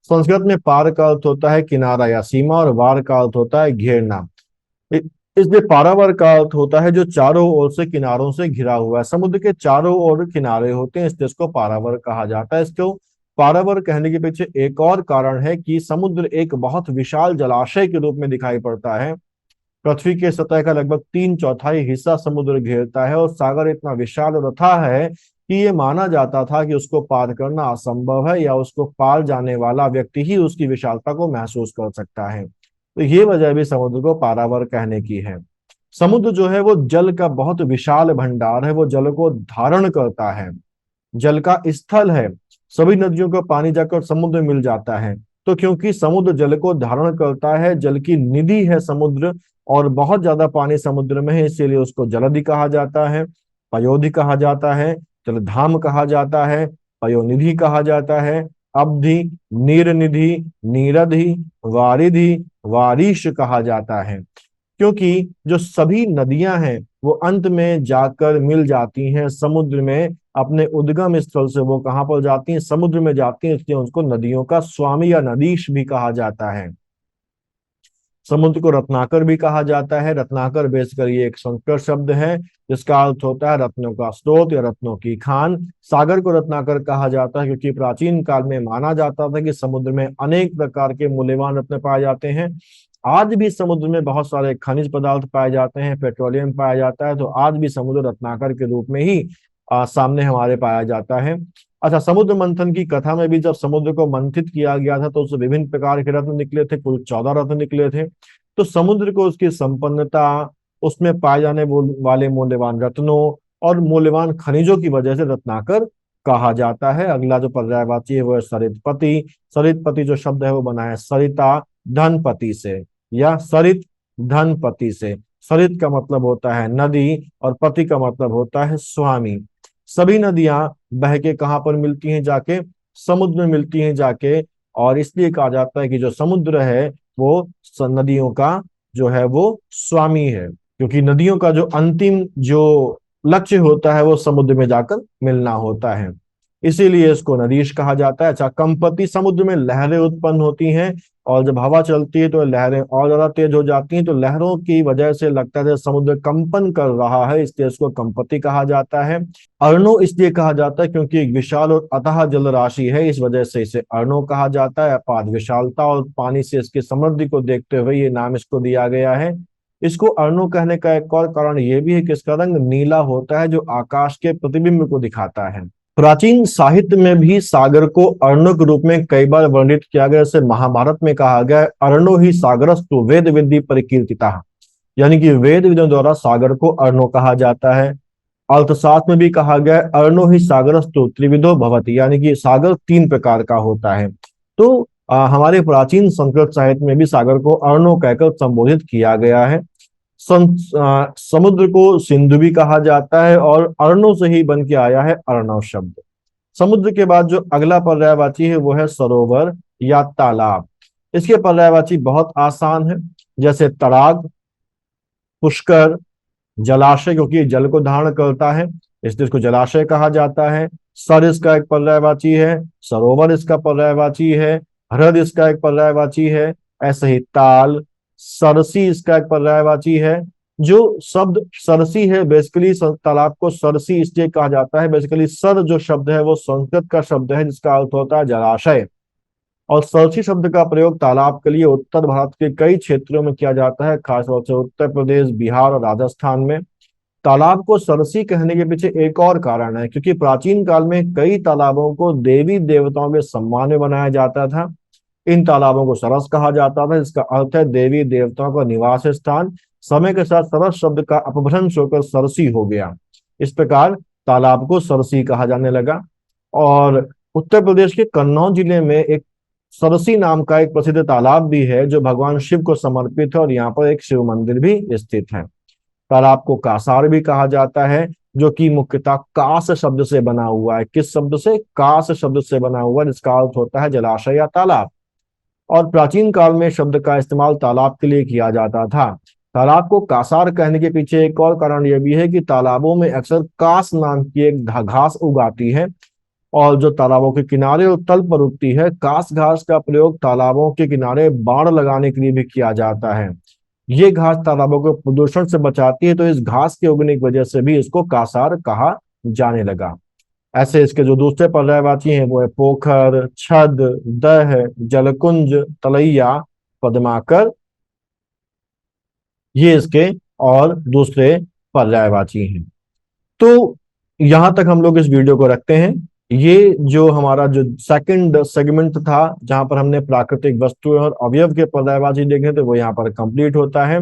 Speaker 1: संस्कृत में पार का अर्थ होता है किनारा या सीमा, और वार का अर्थ होता है घेरना। इ- इसलिए पारावर का अर्थ होता है जो चारों ओर से किनारों से घिरा हुआ है। समुद्र के चारों ओर किनारे होते हैं, इसलिए इसको पारावर कहा जाता है। इसको पारावर कहने के पीछे एक और कारण है कि समुद्र एक बहुत विशाल जलाशय के रूप में दिखाई पड़ता है। पृथ्वी के सतह का लगभग 3/4 हिस्सा समुद्र घेरता है, और सागर इतना विशाल और अथाह है कि ये माना जाता था कि उसको पार करना असंभव है, या उसको पार जाने वाला व्यक्ति ही उसकी विशालता को महसूस कर सकता है। तो ये वजह भी समुद्र को पारावर कहने की है। समुद्र जो है वो जल का बहुत विशाल भंडार है, वो जल को धारण करता है, जल का स्थल है। सभी नदियों का पानी जाकर समुद्र में मिल जाता है। तो क्योंकि समुद्र जल को धारण करता है, जल की निधि है समुद्र, और बहुत ज्यादा पानी समुद्र में है, इसीलिए उसको जलधि कहा जाता है, पयोधि कहा जाता है, जलधाम कहा जाता है, पयोनिधि कहा जाता है, अवधि, नीरनिधि, नीरधि, वारिधि, वारिश कहा जाता है। क्योंकि जो सभी नदियां हैं वो अंत में जाकर मिल जाती हैं समुद्र में, अपने उद्गम स्थल से वो कहाँ पर जाती हैं, समुद्र में जाती हैं, इसलिए उसको नदियों का स्वामी या नदीश भी कहा जाता है। समुद्र को रत्नाकर भी कहा जाता है। रत्नाकर बेसिकली ये एक संस्कृत शब्द है जिसका अर्थ होता है रत्नों का स्रोत या रत्नों की खान। सागर को रत्नाकर कहा जाता है क्योंकि प्राचीन काल में माना जाता था कि समुद्र में अनेक प्रकार के मूल्यवान रत्न पाए जाते हैं। आज भी समुद्र में बहुत सारे खनिज पदार्थ पाए जाते हैं, पेट्रोलियम पाया जाता है, तो आज भी समुद्र रत्नाकर के रूप में ही सामने हमारे पाया जाता है। अच्छा, समुद्र मंथन की कथा में भी जब समुद्र को मंथित किया गया था तो उससे विभिन्न प्रकार के रत्न निकले थे, कुल 14 रत्न निकले थे। तो समुद्र को उसकी संपन्नता, उसमें पाए जाने वाले मूल्यवान रत्नों और मूल्यवान खनिजों की वजह से रत्नाकर कहा जाता है। अगला जो पर्यायवाची है वो है सरितपति। सरितपति जो शब्द है वो बना है सरिता धनपति से या सरित धनपति से। सरित का मतलब होता है नदी और पति का मतलब होता है स्वामी। सभी नदियां बह के कहाँ पर मिलती हैं, जाके समुद्र में मिलती हैं जाके। और इसलिए कहा जाता है कि जो समुद्र है वो नदियों का जो है वो स्वामी है, क्योंकि नदियों का जो अंतिम जो लक्ष्य होता है वो समुद्र में जाकर मिलना होता है, इसीलिए इसको नदीश कहा जाता है। अच्छा, कंपति, समुद्र में लहरें उत्पन्न होती हैं और जब हवा चलती है तो लहरें और ज्यादा तेज हो जाती हैं, तो लहरों की वजह से लगता है समुद्र कंपन कर रहा है, इसलिए इसको कंपति कहा जाता है। अर्णो इसलिए कहा जाता है क्योंकि एक विशाल और अथाह जल राशि है, इस वजह से इसे अर्णो कहा जाता है। अपार विशालता और पानी से इसकी समृद्धि को देखते हुए ये नाम इसको दिया गया है। इसको अर्णो कहने का एक और कारण ये भी है कि इसका रंग नीला होता है जो आकाश के प्रतिबिंब को दिखाता है। प्राचीन साहित्य में भी सागर को अर्णो के रूप में कई बार वर्णित किया गया, जैसे महाभारत में कहा गया है अर्णो ही सागरस्तु वेद विधि परिकीर्तिता, यानी कि वेद विदों द्वारा सागर को अर्णो कहा जाता है। अर्थशास्त्र में भी कहा गया है अर्णो ही सागरस्तु त्रिविधो भवति, यानी कि सागर 3 प्रकार का होता है। तो हमारे प्राचीन संस्कृत साहित्य में भी सागर को अर्णो कहकर संबोधित किया गया है। समुद्र को सिंधु भी कहा जाता है और अर्णो से ही बन के आया है अर्णव शब्द। समुद्र के बाद जो अगला पर्यायवाची है वो है सरोवर या तालाब। इसके पर्यायवाची बहुत आसान है, जैसे तड़ाग, पुष्कर, जलाशय, क्योंकि ये जल को धारण करता है इसलिए इसको जलाशय कहा जाता है। सर इसका एक पर्यायवाची है, सरोवर इसका पर्यायवाची है, हृद इसका एक पर्यायवाची है, ऐसे ही ताल, सरसी इसका एक पर्यायवाची है। जो शब्द सरसी है, बेसिकली तालाब को सरसी इसलिए कहा जाता है, बेसिकली सर जो शब्द है वो संस्कृत का शब्द है जिसका अर्थ होता है जलाशय, और सरसी शब्द का प्रयोग तालाब के लिए उत्तर भारत के कई क्षेत्रों में किया जाता है, खासतौर से उत्तर प्रदेश, बिहार और राजस्थान में। तालाब को सरसी कहने के पीछे एक और कारण है, क्योंकि प्राचीन काल में कई तालाबों को देवी देवताओं के सम्मान में बनाया जाता था। इन तालाबों को सरस कहा जाता था, इसका अर्थ है देवी देवताओं का निवास स्थान। समय के साथ सरस शब्द का अपभ्रंश होकर सरसी हो गया, इस प्रकार तालाब को सरसी कहा जाने लगा। और उत्तर प्रदेश के कन्नौज जिले में एक सरसी नाम का एक प्रसिद्ध तालाब भी है जो भगवान शिव को समर्पित है और यहाँ पर एक शिव मंदिर भी स्थित है। तालाब को कासार भी कहा जाता है, जो कि मुख्यतः कास शब्द से बना हुआ है। किस शब्द से? कास शब्द से बना हुआ है, जिसका अर्थ होता है जलाशय या तालाब। और प्राचीन काल में शब्द का इस्तेमाल तालाब के लिए किया जाता था। तालाब को कासार कहने के पीछे एक और कारण यह भी है कि तालाबों में अक्सर कास नाम की एक घास उगाती है, और जो तालाबों के किनारे और तल पर उगती है। कास घास का प्रयोग तालाबों के किनारे बाड़ लगाने के लिए भी किया जाता है। ये घास तालाबों को प्रदूषण से बचाती है, तो इस घास के उगने की वजह से भी इसको कासार कहा जाने लगा। ऐसे इसके जो दूसरे पर्यायवाची हैं वो है पोखर, छद, दह, जलकुंज, तलैया, पद्माकर, ये इसके और दूसरे पर्यायवाची हैं। तो यहां तक हम लोग इस वीडियो को रखते हैं। ये जो हमारा जो सेकंड सेगमेंट था जहां पर हमने प्राकृतिक वस्तुएं और अवयव के पर्यायवाची देखे थे वो यहाँ पर कंप्लीट होता है।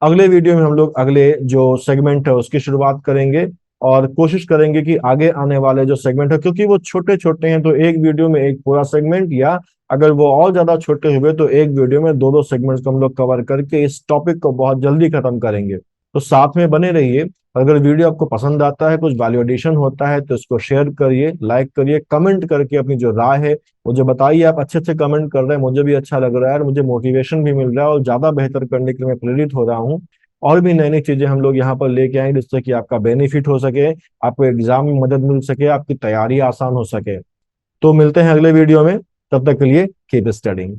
Speaker 1: अगले वीडियो में हम लोग अगले जो सेगमेंट है उसकी शुरुआत करेंगे और कोशिश करेंगे कि आगे आने वाले जो सेगमेंट है, क्योंकि वो छोटे छोटे हैं, तो एक वीडियो में एक पूरा सेगमेंट, या अगर वो और ज्यादा छोटे हुए तो एक वीडियो में दो दो सेगमेंट्स को हम लोग कवर करके इस टॉपिक को बहुत जल्दी खत्म करेंगे। तो साथ में बने रहिए। अगर वीडियो आपको पसंद आता है, कुछ वैल्यू एडिशन होता है तो इसको शेयर करिए, लाइक करिए, कमेंट करके अपनी जो राय है मुझे बताइए। आप अच्छे अच्छे कमेंट कर रहे हैं, मुझे भी अच्छा लग रहा है और मुझे मोटिवेशन भी मिल रहा है और ज्यादा बेहतर करने के लिए मैं प्रेरित हो रहा हूँ। और भी नई नई चीजें हम लोग यहाँ पर लेके आएंगे जिससे कि आपका बेनिफिट हो सके, आपको एग्जाम में मदद मिल सके, आपकी तैयारी आसान हो सके। तो मिलते हैं अगले वीडियो में, तब तक के लिए कीप स्टडिंग।